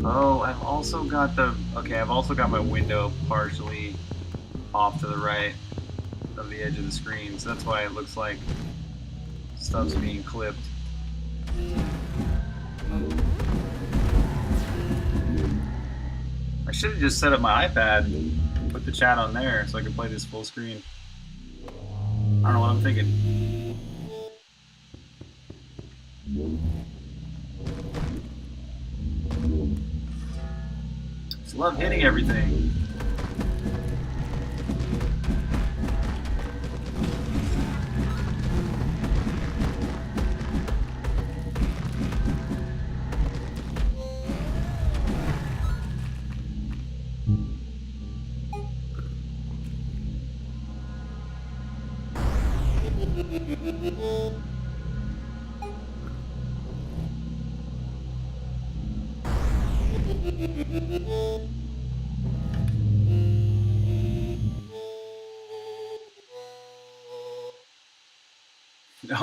Oh, I've also got the, okay, I've also got my window partially off to the right of the edge of the screen, so that's why it looks like stuff's being clipped. I should have just set up my iPad and put the chat on there so I can play this full screen. I don't know what I'm thinking. Love hitting everything.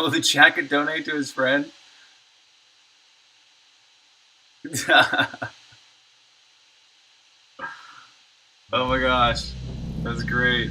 Oh, the chat could donate to his friend? Oh my gosh. That's great.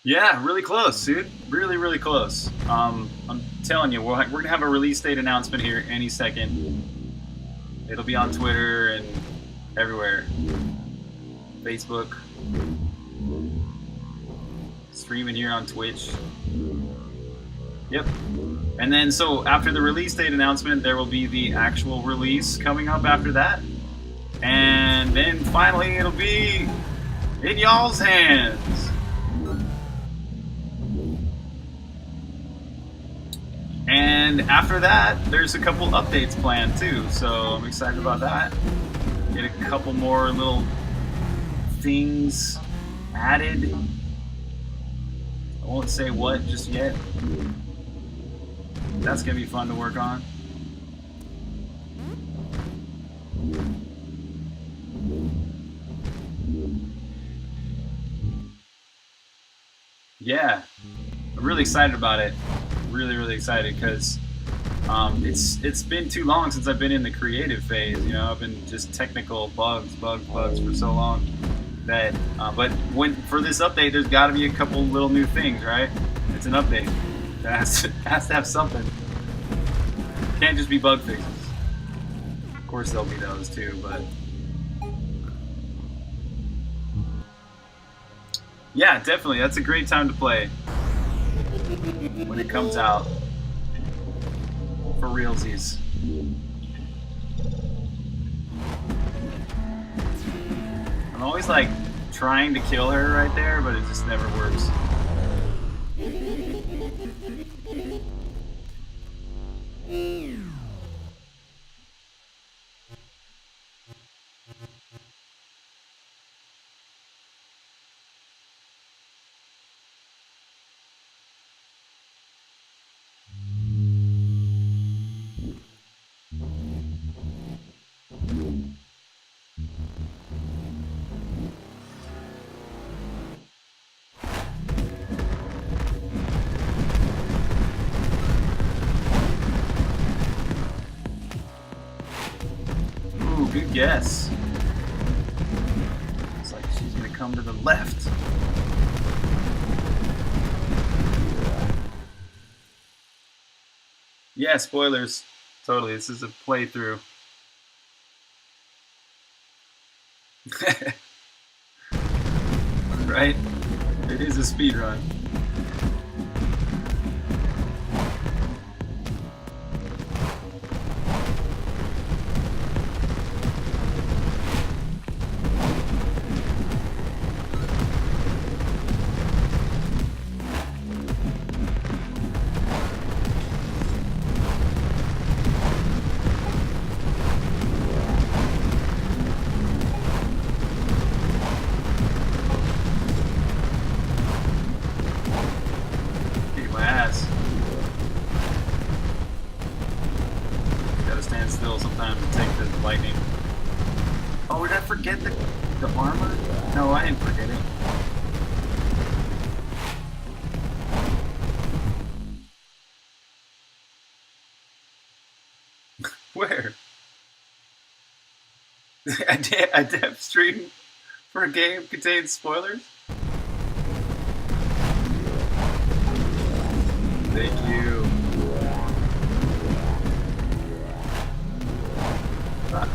Yeah, really close, dude. Really, really close. I'm telling you, we're gonna have a release date announcement here any second. It'll be on Twitter and everywhere. Facebook. Streaming here on Twitch. Yep. And then, so after the release date announcement, there will be the actual release coming up after that. And then finally, it'll be in y'all's hands. And after that, there's a couple updates planned too, so I'm excited about that. Get a couple more little things added. I won't say what just yet. That's gonna be fun to work on. Yeah, I'm really excited about it. Really, really excited because it's been too long since I've been in the creative phase. You know, I've been just technical bugs for so long that. But for this update, there's got to be a couple little new things, right? It's an update. It has to have something. It can't just be bug fixes. Of course, there'll be those too, but. Yeah, definitely. That's a great time to play. When it comes out. For realsies. I'm always like trying to kill her right there, but it just never works. Good guess. Looks like she's gonna come to the left. Yeah, spoilers. Totally, this is a playthrough. Right? It is a speedrun. Still sometimes to take the lightning. Oh, did I forget the armor? No, I didn't forget it. A dev stream for a game contains spoilers? Thank you.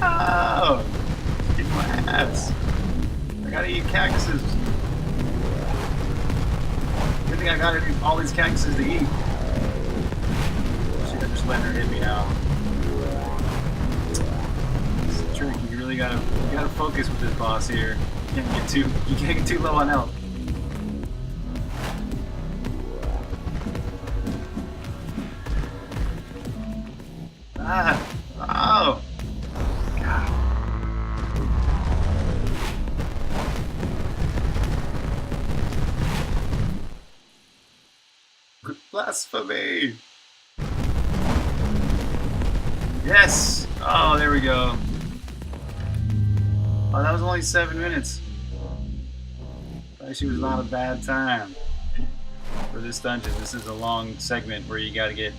Oh! Kick my ass. I gotta eat cactuses. Good thing I got all these cactuses to eat. Shit, I'm just letting her hit me now. It's a trick. You really gotta focus with this boss here. You can't get too low on health. Ah! Oh! God. Blasphemy! Yes! Oh, there we go. Oh, that was only 7 minutes. Actually, was not a bad time for this dungeon. This is a long segment where you gotta get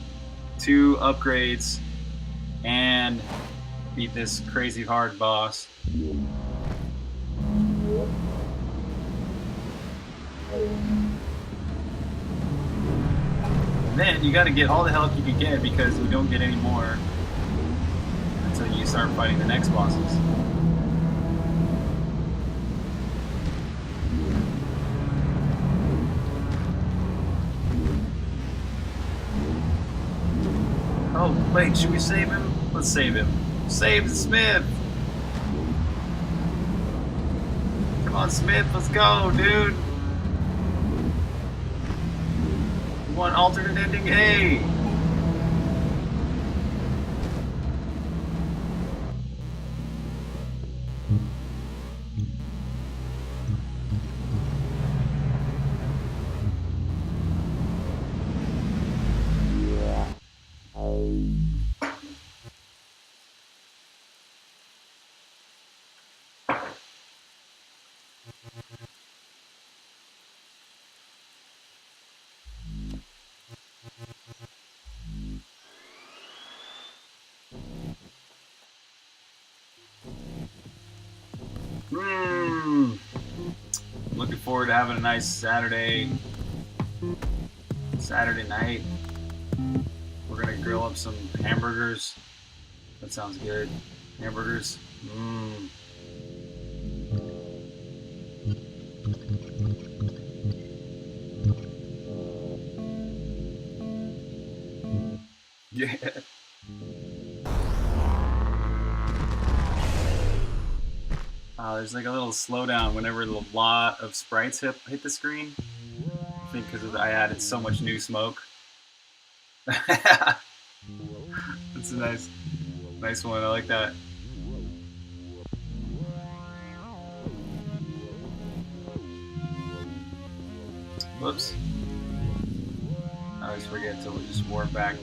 2 upgrades and beat this crazy hard boss. And then you gotta get all the health you can get because you don't get any more until you start fighting the next bosses. Oh, wait, should we save him? Let's save him. Save the Smith! Come on, Smith, let's go, dude! You want alternate ending? Hey! Looking forward to having a nice Saturday night. We're gonna grill up some hamburgers. That sounds good. Hamburgers. Yeah. There's like a little slowdown whenever a lot of sprites hit the screen. I think because I added so much new smoke. That's a nice one. I like that. Whoops. I always forget until we just warp back.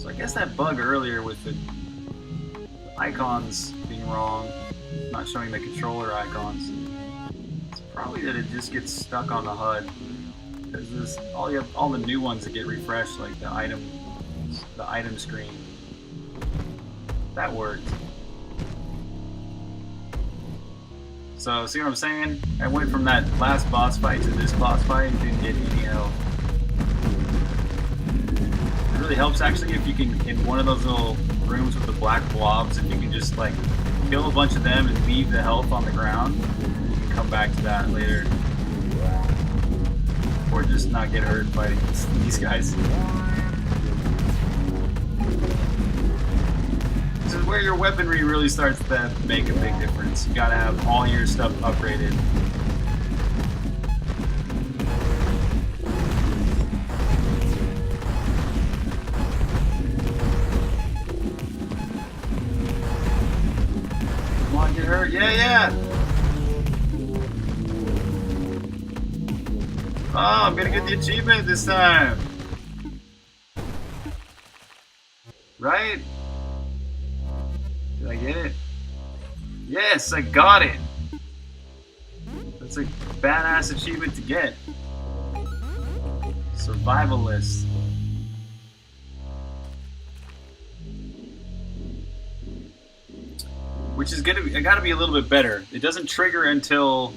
I guess that bug earlier with the icons being wrong, not showing the controller icons, it's probably that it just gets stuck on the HUD. Because there's all the new ones that get refreshed, like the item screen. That worked. So see what I'm saying? I went from that last boss fight to this boss fight and didn't get any health. It really helps actually if you can, in one of those little rooms with the black blobs, and you can just like kill a bunch of them and leave the health on the ground. You can come back to that later. Or just not get hurt fighting these guys. This is where your weaponry really starts to make a big difference. You gotta have all your stuff upgraded. I'm gonna get the achievement this time. Right? Did I get it? Yes, I got it. That's a badass achievement to get. Survivalist. Which is gotta be a little bit better. It doesn't trigger until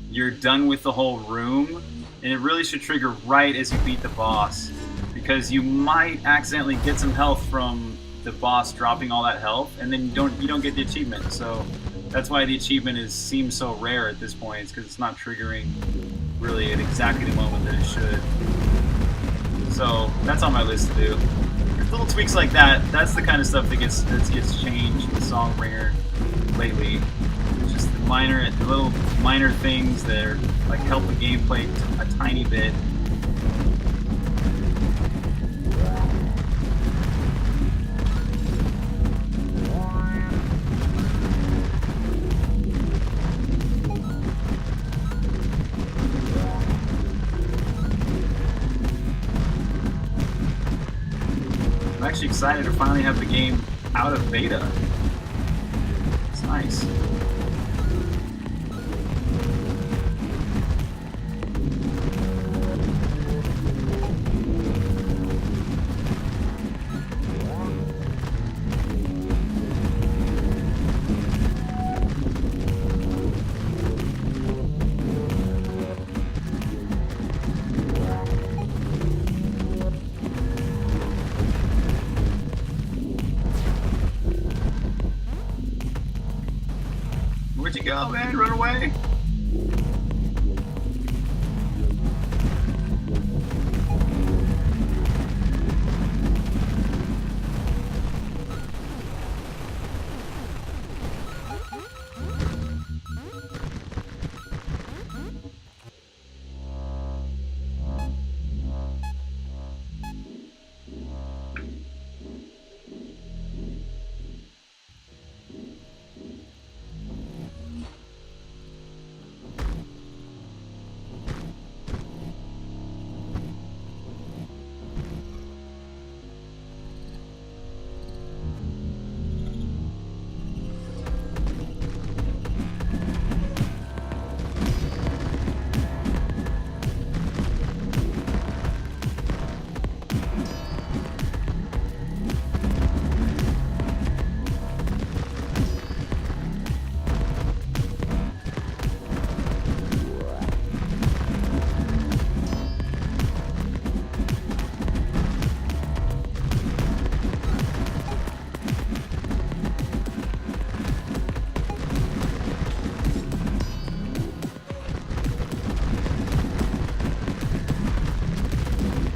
you're done with the whole room, and it really should trigger right as you beat the boss, because you might accidentally get some health from the boss dropping all that health, and then you don't get the achievement. So that's why the achievement seems so rare at this point. It's because it's not triggering really at exactly the moment that it should. So that's on my list to do. Little tweaks like that, that's the kind of stuff that gets changed with Songbringer lately. It's just the little minor things that are, like, help the gameplay a tiny bit. I'm actually excited to finally have the game out of beta. It's nice. Where'd you go, man? Run away!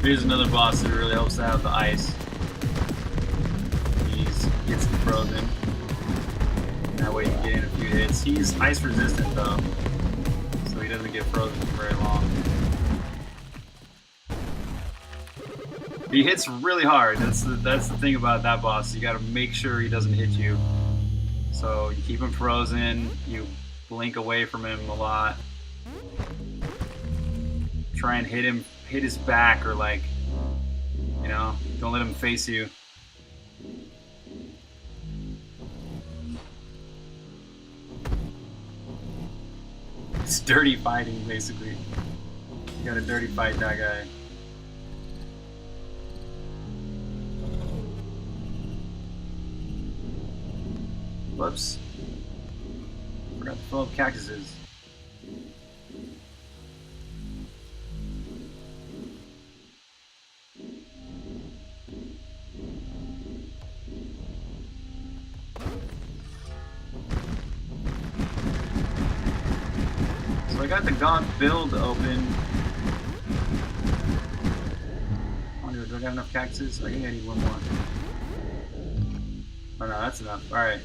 Here's another boss that really helps to have the ice. He gets frozen. That way you can get in a few hits. He's ice resistant though, so he doesn't get frozen for very long. He hits really hard. That's the thing about that boss. You gotta make sure he doesn't hit you. So you keep him frozen, you blink away from him a lot. Try and hit his back, or, like, you know, don't let him face you. It's dirty fighting, basically. You gotta dirty fight that guy. Whoops. Forgot to fill up cactuses. So I got the GOG build open. I wonder, do I got enough cactuses? I think I need one more. Oh no, that's enough. Alright.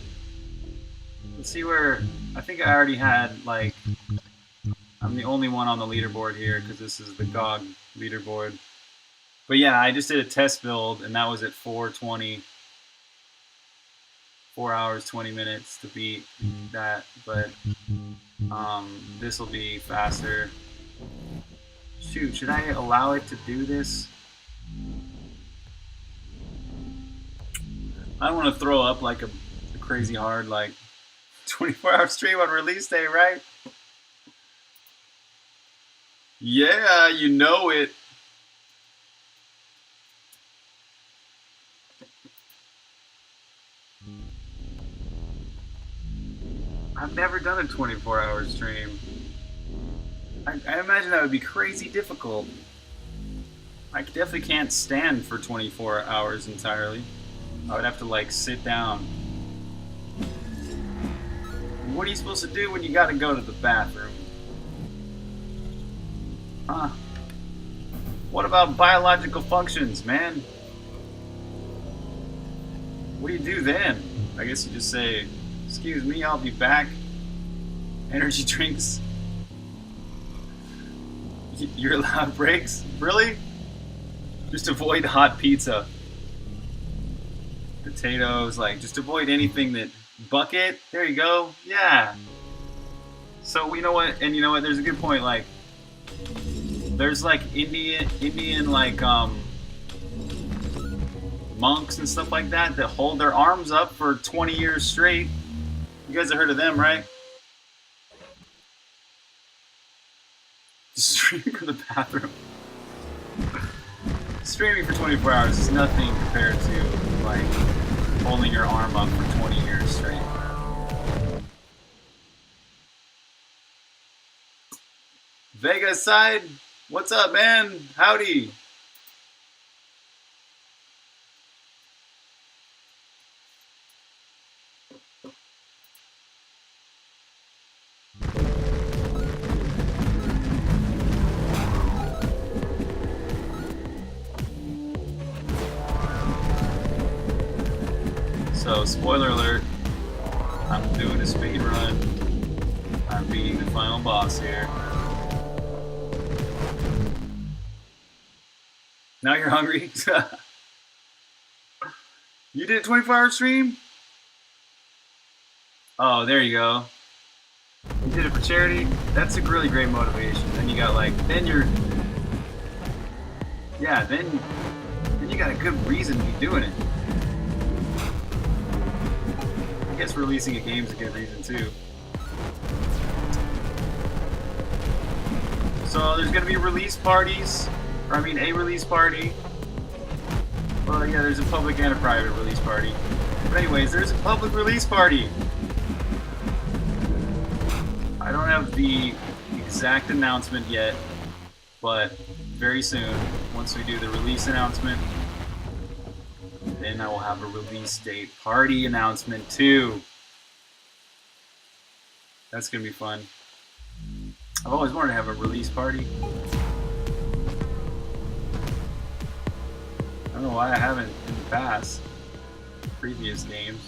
Let's see where... I think I already had, like... I'm the only one on the leaderboard here, because this is the GOG leaderboard. But yeah, I just did a test build, and that was at 4:20. 4 hours, 20 minutes to beat that, but this will be faster. Shoot, should I allow it to do this? I don't want to throw up like a crazy hard, like 24-hour stream on release day, right? Yeah, you know it. I've never done a 24-hour stream. I imagine that would be crazy difficult. I definitely can't stand for 24 hours entirely. I would have to like sit down. What are you supposed to do when you gotta go to the bathroom? Huh? What about biological functions, man? What do you do then? I guess you just say, excuse me, I'll be back. Energy drinks. You're allowed breaks? Really? Just avoid hot pizza. Potatoes, like, just avoid anything that... Bucket? There you go. Yeah. So, you know what? And you know what? There's a good point, like... There's, like, Indian like, monks and stuff like that that hold their arms up for 20 years straight. You guys have heard of them, right? Streaming from the bathroom. Streaming for 24 hours is nothing compared to, like, holding your arm up for 20 years straight. Vega side, what's up, man? Howdy. So, spoiler alert, I'm doing a speed run. I'm beating the final boss here. Now you're hungry? You did a 24-hour stream? Oh, there you go. You did it for charity? That's a really great motivation. Then you got like, then you're... Yeah, then you got a good reason to be doing it. I guess releasing a game's a good reason too. So there's gonna be release parties, or I mean a release party. Well, yeah, there's a public and a private release party. But anyways, there's a public release party. I don't have the exact announcement yet, but very soon, once we do the release announcement, then I will have a release date party announcement too. That's gonna be fun. I've always wanted to have a release party. I don't know why I haven't in the past, previous games.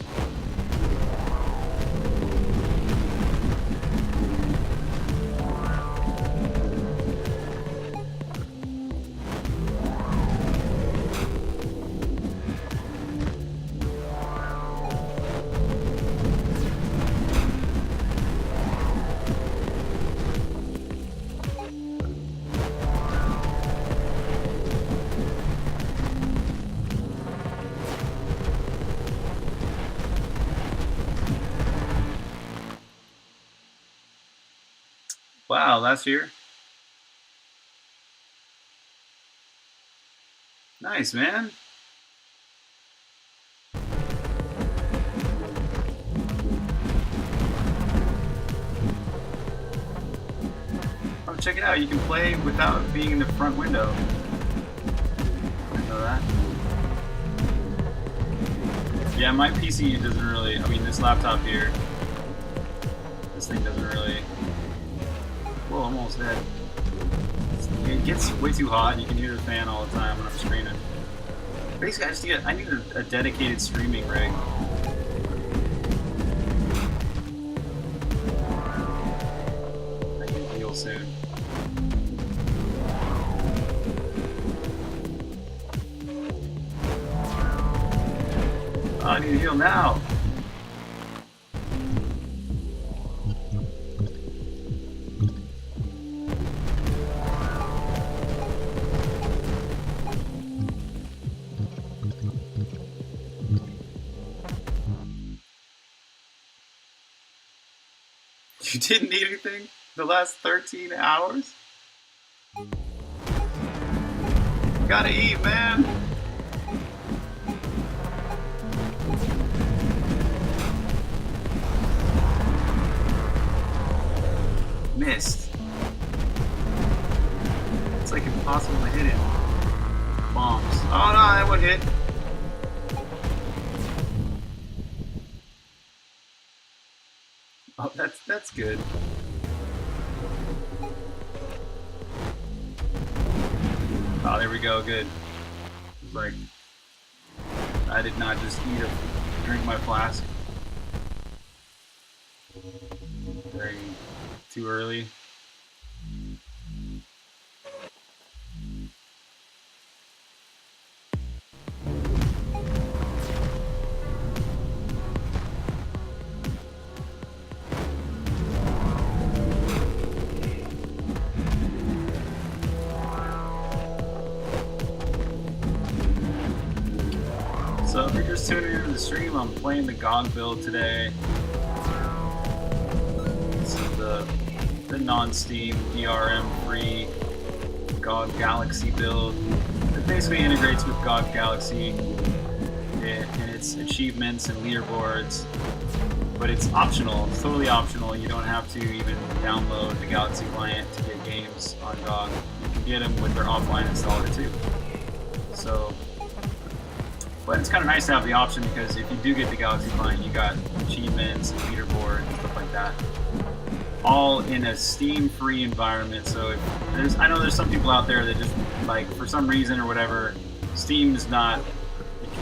Wow, last year? Nice, man. Oh, check it out. You can play without being in the front window. Didn't know that. Yeah, my PC doesn't really... I mean, this laptop here, this thing doesn't really... Whoa, I'm almost dead. It gets way too hot. You can hear the fan all the time when I'm streaming. Basically, I need a dedicated streaming rig. I can heal soon. Oh, I need to heal now. You didn't need anything the last 13 hours? Gotta eat, man. Missed. It's like impossible to hit it. Bombs. Oh no, that one hit. Oh, that's good. Oh, there we go. Good. It's like I did not just drink my flask. Very too early. So if you're just tuning into the stream, I'm playing the GOG build today. This is the non-Steam DRM-free GOG Galaxy build. It basically integrates with GOG Galaxy and its achievements and leaderboards, but it's optional. It's totally optional. You don't have to even download the Galaxy client to get games on GOG. You can get them with their offline installer too. So. But it's kind of nice to have the option because if you do get the Galaxy client, you got achievements, and leaderboard, and stuff like that, all in a Steam-free environment. So if I know there's some people out there that just like for some reason or whatever, Steam's not.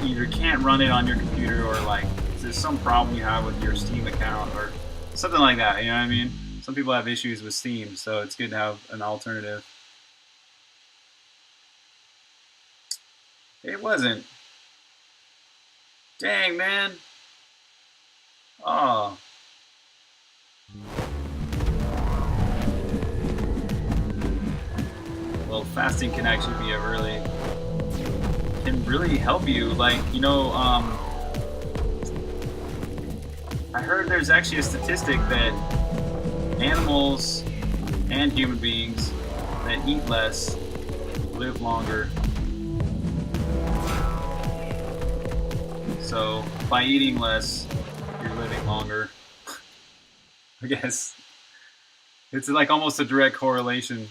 You either can't run it on your computer or like there's some problem you have with your Steam account or something like that. You know what I mean? Some people have issues with Steam, so it's good to have an alternative. It wasn't. Dang, man. Oh. Well, fasting can actually be can really help you. Like, you know, I heard there's actually a statistic that animals and human beings that eat less live longer. So by eating less, you're living longer. I guess it's like almost a direct correlation.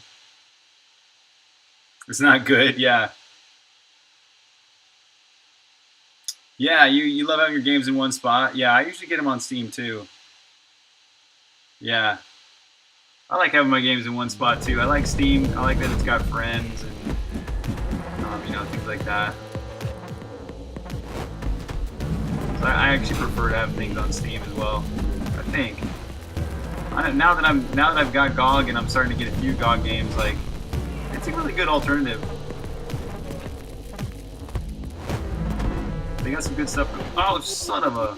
It's not good, yeah. Yeah, you love having your games in one spot. Yeah, I usually get them on Steam too. Yeah, I like having my games in one spot too. I like Steam. I like that it's got friends and you know, things like that. I actually prefer to have things on Steam as well. I think. Now that I've got GOG and I'm starting to get a few GOG games, like it's a really good alternative. They got some good stuff. Oh, son of a!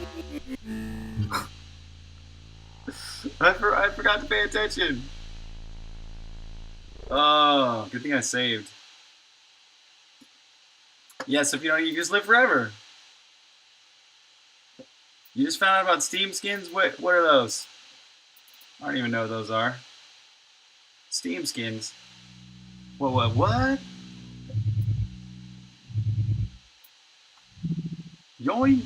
I forgot to pay attention. Oh, good thing I saved. Yes, if you know, you just live forever. You just found out about Steam skins? What are those? I don't even know what those are. Steam skins. What? Yoink!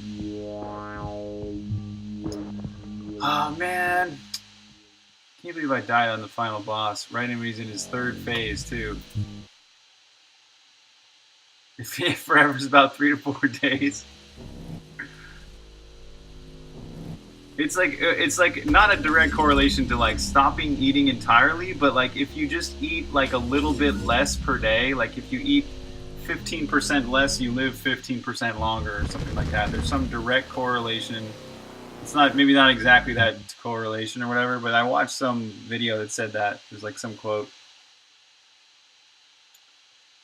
Oh man. Can't believe I died on the final boss. Right when he's in his third phase too. If forever's about 3 to 4 days. It's like not a direct correlation to like stopping eating entirely, but like if you just eat like a little bit less per day, like if you eat 15% less, you live 15% longer or something like that. There's some direct correlation. It's maybe not exactly that correlation or whatever, but I watched some video that said that. There's like some quote.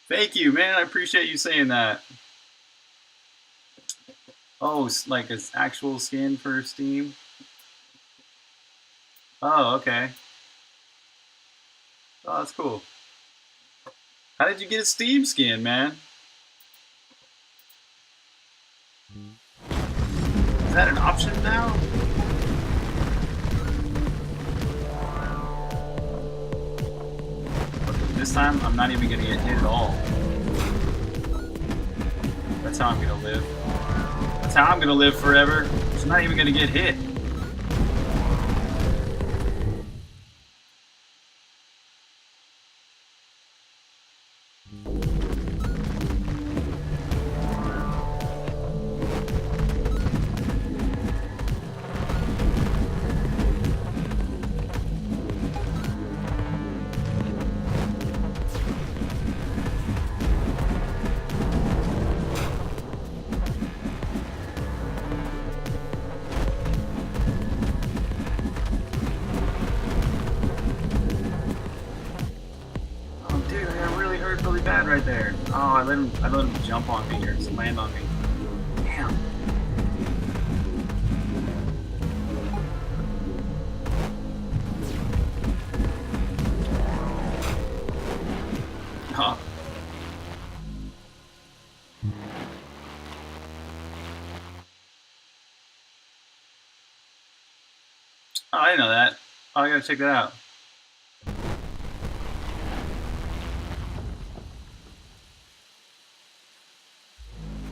Thank you, man. I appreciate you saying that. Oh, like an actual skin for Steam? Oh, okay. Oh, that's cool. How did you get a Steam skin, man? Is that an option now? this time I'm not even gonna get hit at all. That's how I'm gonna live. That's how I'm gonna live forever. It's not even gonna get hit. Really bad right there. Oh, I let him jump on me or just land on me. Damn. Oh. Oh, I didn't know that. Oh, I gotta check that out.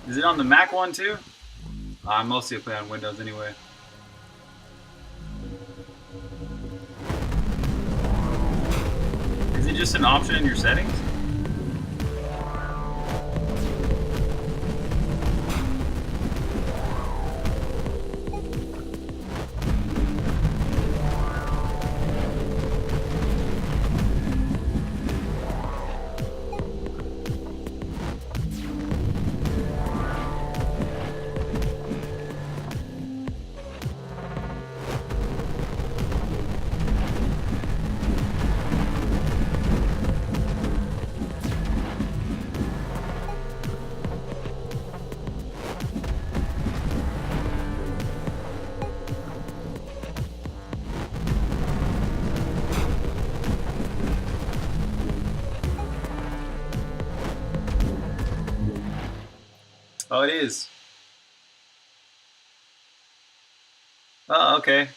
Is it on the Mac one too? I mostly play on Windows anyway. Is it just an option in your settings? Oh, it is. Oh, okay.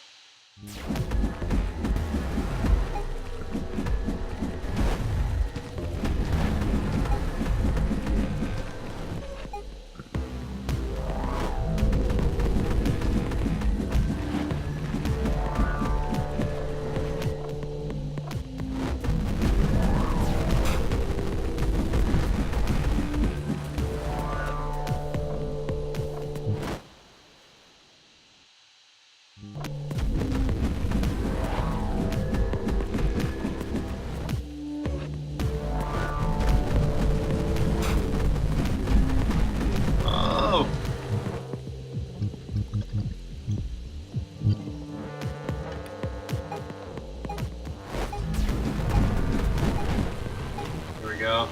Go.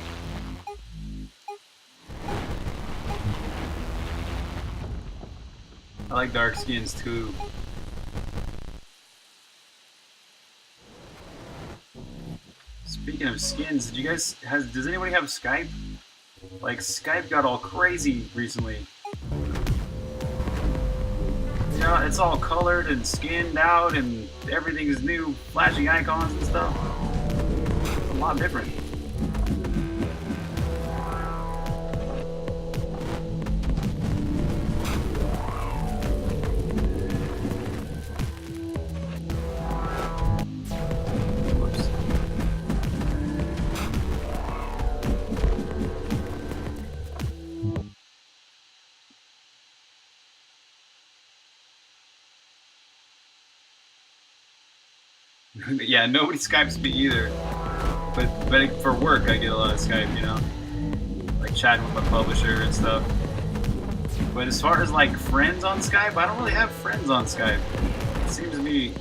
I like dark skins too. Speaking of skins, does anybody have Skype? Like, Skype got all crazy recently. You know, it's all colored and skinned out and everything is new, flashing icons and stuff. It's a lot different. Yeah, nobody Skypes me either. But for work, I get a lot of Skype, you know? Like chatting with my publisher and stuff. But as far as like friends on Skype, I don't really have friends on Skype. It seems to me,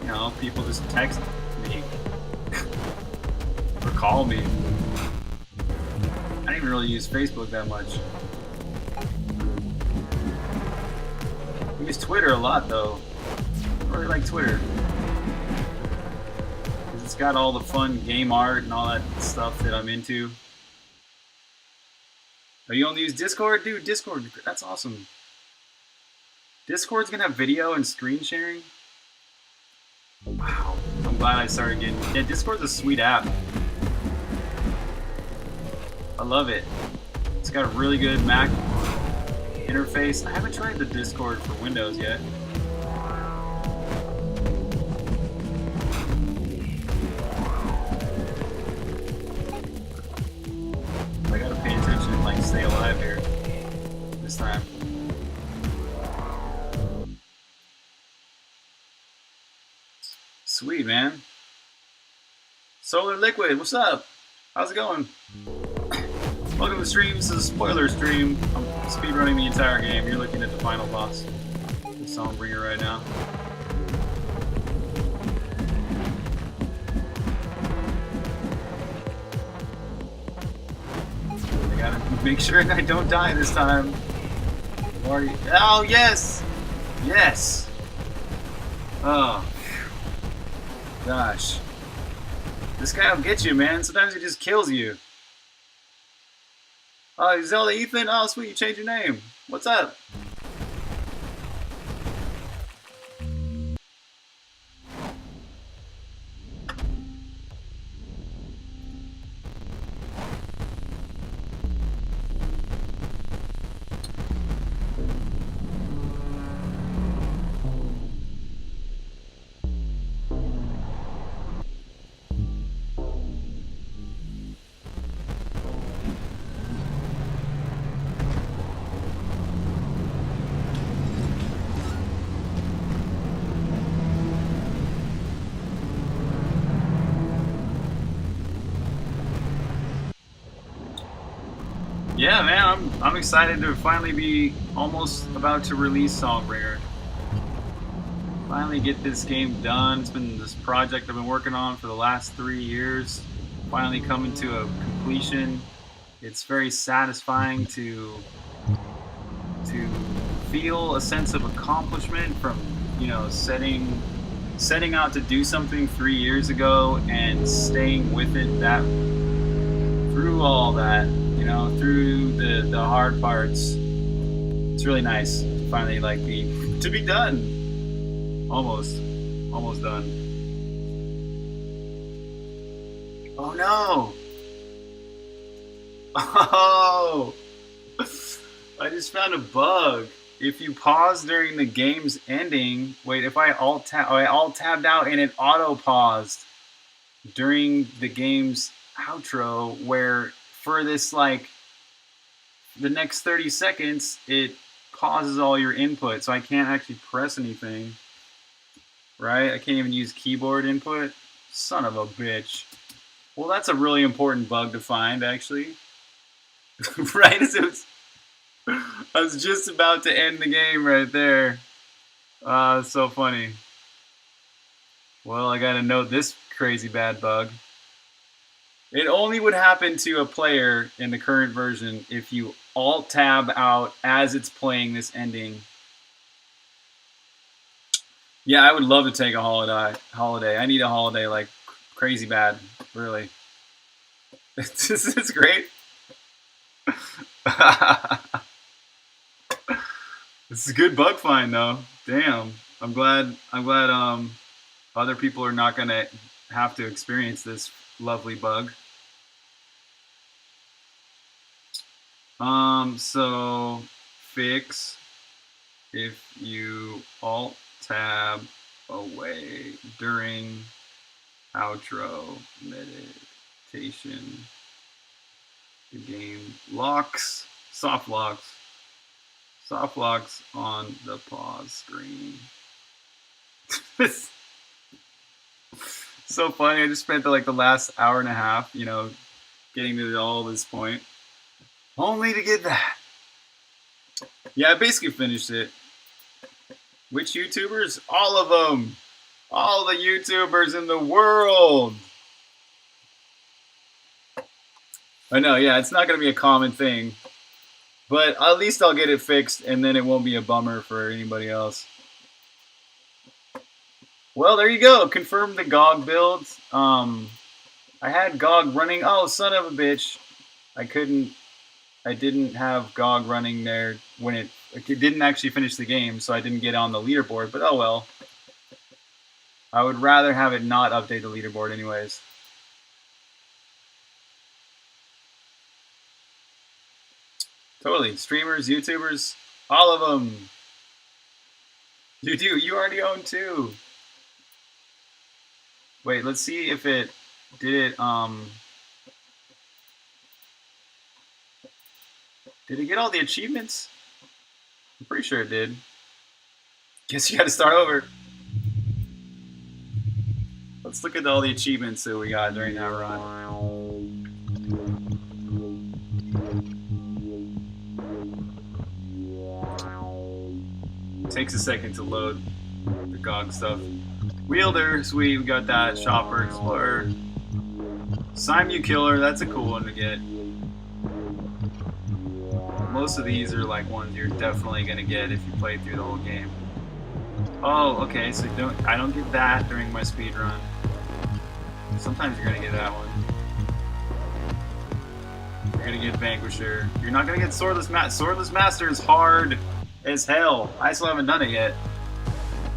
you know, people just text me or call me. I don't even really use Facebook that much. I use Twitter a lot though. I really like Twitter. It's got all the fun game art and all that stuff that I'm into. Oh, you only use Discord? Dude, Discord, that's awesome. Discord's gonna have video and screen sharing? Wow, I'm glad I started getting... Yeah, Discord's a sweet app. I love it. It's got a really good Mac interface. I haven't tried the Discord for Windows yet. I gotta pay attention and like stay alive here this time. Sweet, man. Solar Liquid, what's up? How's it going? Welcome to the stream. This is a spoiler stream. I'm speedrunning the entire game. You're looking at the final boss, the Songbringer, right now. I gotta make sure I don't die this time. Oh, yes! Yes! Oh. Gosh. This guy will get you, man. Sometimes he just kills you. Oh, Zelda Ethan? Oh, sweet, you changed your name. What's up? Yeah, man, I'm excited to finally be almost about to release Songbringer. Finally get this game done. It's been this project I've been working on for the last 3 years. Finally coming to a completion. It's very satisfying to feel a sense of accomplishment from, you know, setting out to do something 3 years ago and staying with it that through all that. You know, through the hard parts. It's really nice to finally like to be done. Almost done. Oh no! Oh! I just found a bug. If you pause during the game's ending, wait, if I alt-tabbed out and it auto-paused during the game's outro, where for this, like, the next 30 seconds, it pauses all your input, so I can't actually press anything. Right? I can't even use keyboard input. Son of a bitch. Well, that's a really important bug to find, actually. Right? I was just about to end the game right there. So funny. Well, I gotta note this crazy bad bug. It only would happen to a player in the current version if you alt-tab out as it's playing this ending. Yeah, I would love to take a holiday. I need a holiday like crazy bad, really. This is great. This is a good bug find, though. Damn, I'm glad other people are not gonna have to experience this lovely bug. So fix if you alt tab away during outro meditation, the game locks, soft locks on the pause screen. So funny. I just spent like the last hour and a half, you know, getting to all this point, only to get that. Yeah, I basically finished it. Which YouTubers? All of them. All the YouTubers in the world. I know, yeah, it's not going to be a common thing. But at least I'll get it fixed, and then it won't be a bummer for anybody else. Well, there you go. Confirmed the GOG builds. I had GOG running. Oh, son of a bitch. I didn't have GOG running there when it didn't actually finish the game, so I didn't get on the leaderboard, but oh well. I would rather have it not update the leaderboard anyways. Totally. Streamers, YouTubers, all of them. You do. You already own 2. Wait, let's see if it did it. Did it get all the achievements? I'm pretty sure it did. Guess you got to start over. Let's look at all the achievements that we got during that run. Takes a second to load the GOG stuff. Wielder, sweet, we got that. Shopper, Explorer. Simu Killer, that's a cool one to get. Most of these are like ones you're definitely gonna get if you play through the whole game. Oh, okay, so I don't get that during my speed run. Sometimes you're gonna get that one. You're gonna get Vanquisher. You're not gonna get Swordless Master. Swordless Master is hard as hell. I still haven't done it yet.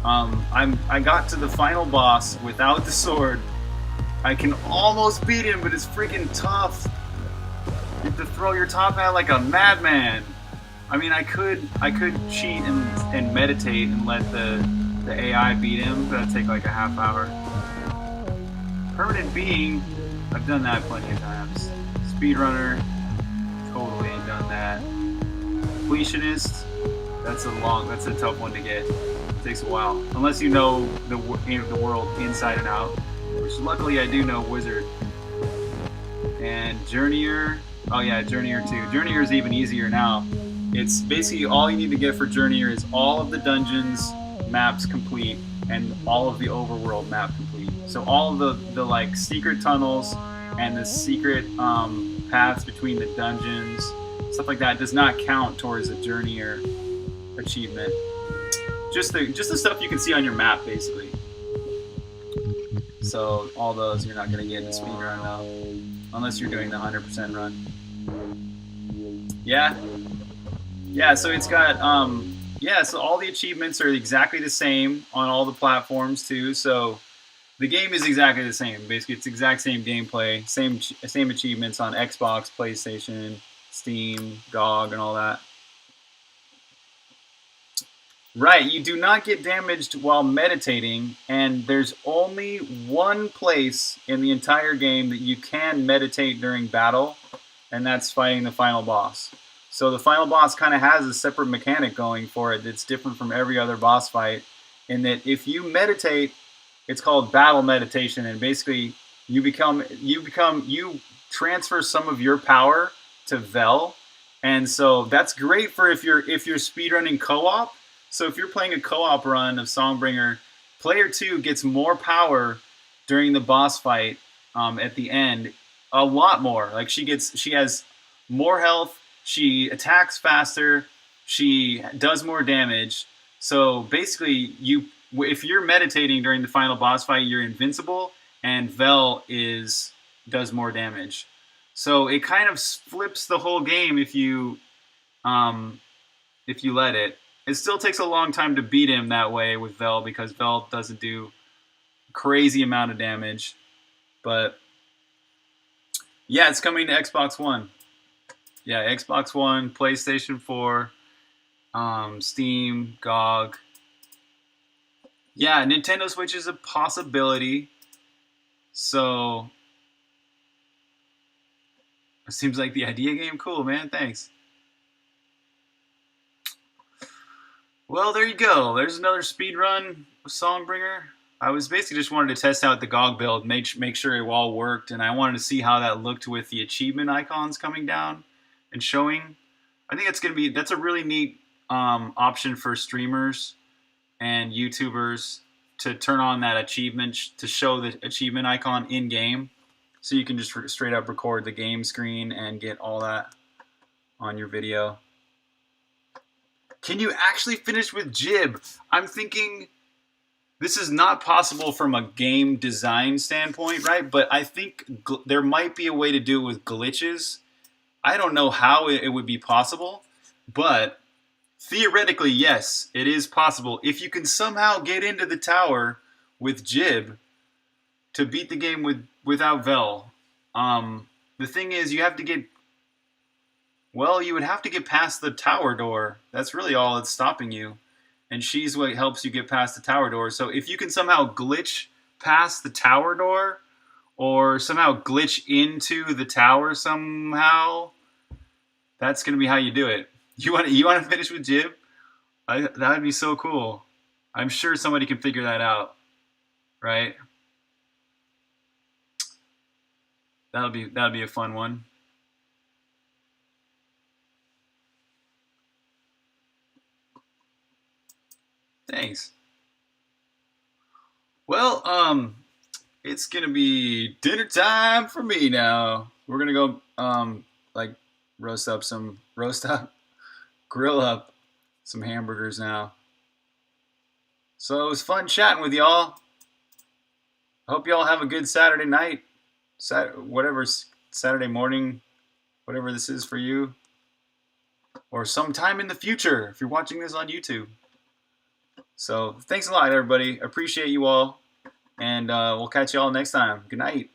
I got to the final boss without the sword. I can almost beat him, but it's freaking tough. You have to throw your top hat like a madman. I mean, I could cheat and meditate and let the AI beat him, but that'd take like a half hour. Permanent Being, I've done that plenty of times. Speedrunner, totally done that. Completionist, that's a tough one to get. It takes a while, unless you know the world inside and out, which luckily I do know Wizard. And Journeyer, oh yeah, Journeyer too. Journeyer is even easier now. It's basically all you need to get for Journeyer is all of the dungeons maps complete and all of the overworld map complete. So all of the like secret tunnels and the secret paths between the dungeons, stuff like that, does not count towards a Journeyer achievement. Just the stuff you can see on your map, basically. So all those you're not gonna get in the speedrun now, unless you're doing the 100% run. Yeah. So it's got so all the achievements are exactly the same on all the platforms too. So the game is exactly the same. Basically, it's the exact same gameplay, same achievements on Xbox, PlayStation, Steam, GOG, and all that. Right, you do not get damaged while meditating, and there's only one place in the entire game that you can meditate during battle, and that's fighting the final boss. So the final boss kind of has a separate mechanic going for it that's different from every other boss fight, in that if you meditate, it's called battle meditation, and basically you transfer some of your power to Vel, and so that's great for if you're speedrunning co-op. So if you're playing a co-op run of Songbringer, player 2 gets more power during the boss fight at the end, a lot more. Like she has more health, she attacks faster, she does more damage. So basically, if you're meditating during the final boss fight, you're invincible, and Vel does more damage. So it kind of flips the whole game if you let it. It still takes a long time to beat him that way with Vel, because Vel doesn't do a crazy amount of damage. But yeah, it's coming to Xbox One. Yeah, Xbox One, PlayStation 4, Steam, GOG. Yeah, Nintendo Switch is a possibility. So it seems like the idea game. Cool, man. Thanks. Well, there you go. There's another speedrun with Songbringer. I was basically just wanted to test out the GOG build, make sure it all worked, and I wanted to see how that looked with the achievement icons coming down and showing. I think that's a really neat option for streamers and YouTubers to turn on that achievement to show the achievement icon in game, so you can just straight up record the game screen and get all that on your video. Can you actually finish with Jib? I'm thinking this is not possible from a game design standpoint, right? But I think there might be a way to do it with glitches. I don't know how it would be possible, but theoretically, yes, it is possible. If you can somehow get into the tower with Jib to beat the game without Vel. The thing is, you have to get... Well, you would have to get past the tower door. That's really all that's stopping you. And she's what helps you get past the tower door. So if you can somehow glitch past the tower door, or somehow glitch into the tower somehow, that's gonna be how you do it. You want to finish with Jib? That would be so cool. I'm sure somebody can figure that out, right? That'll be a fun one. Thanks. Well, it's gonna be dinner time for me now. We're gonna go like grill up some hamburgers now. So it was fun chatting with y'all. I hope y'all have a good Saturday night, Saturday morning, whatever this is for you, or sometime in the future if you're watching this on YouTube. So thanks a lot, everybody. Appreciate you all, and we'll catch y'all next time. Good night.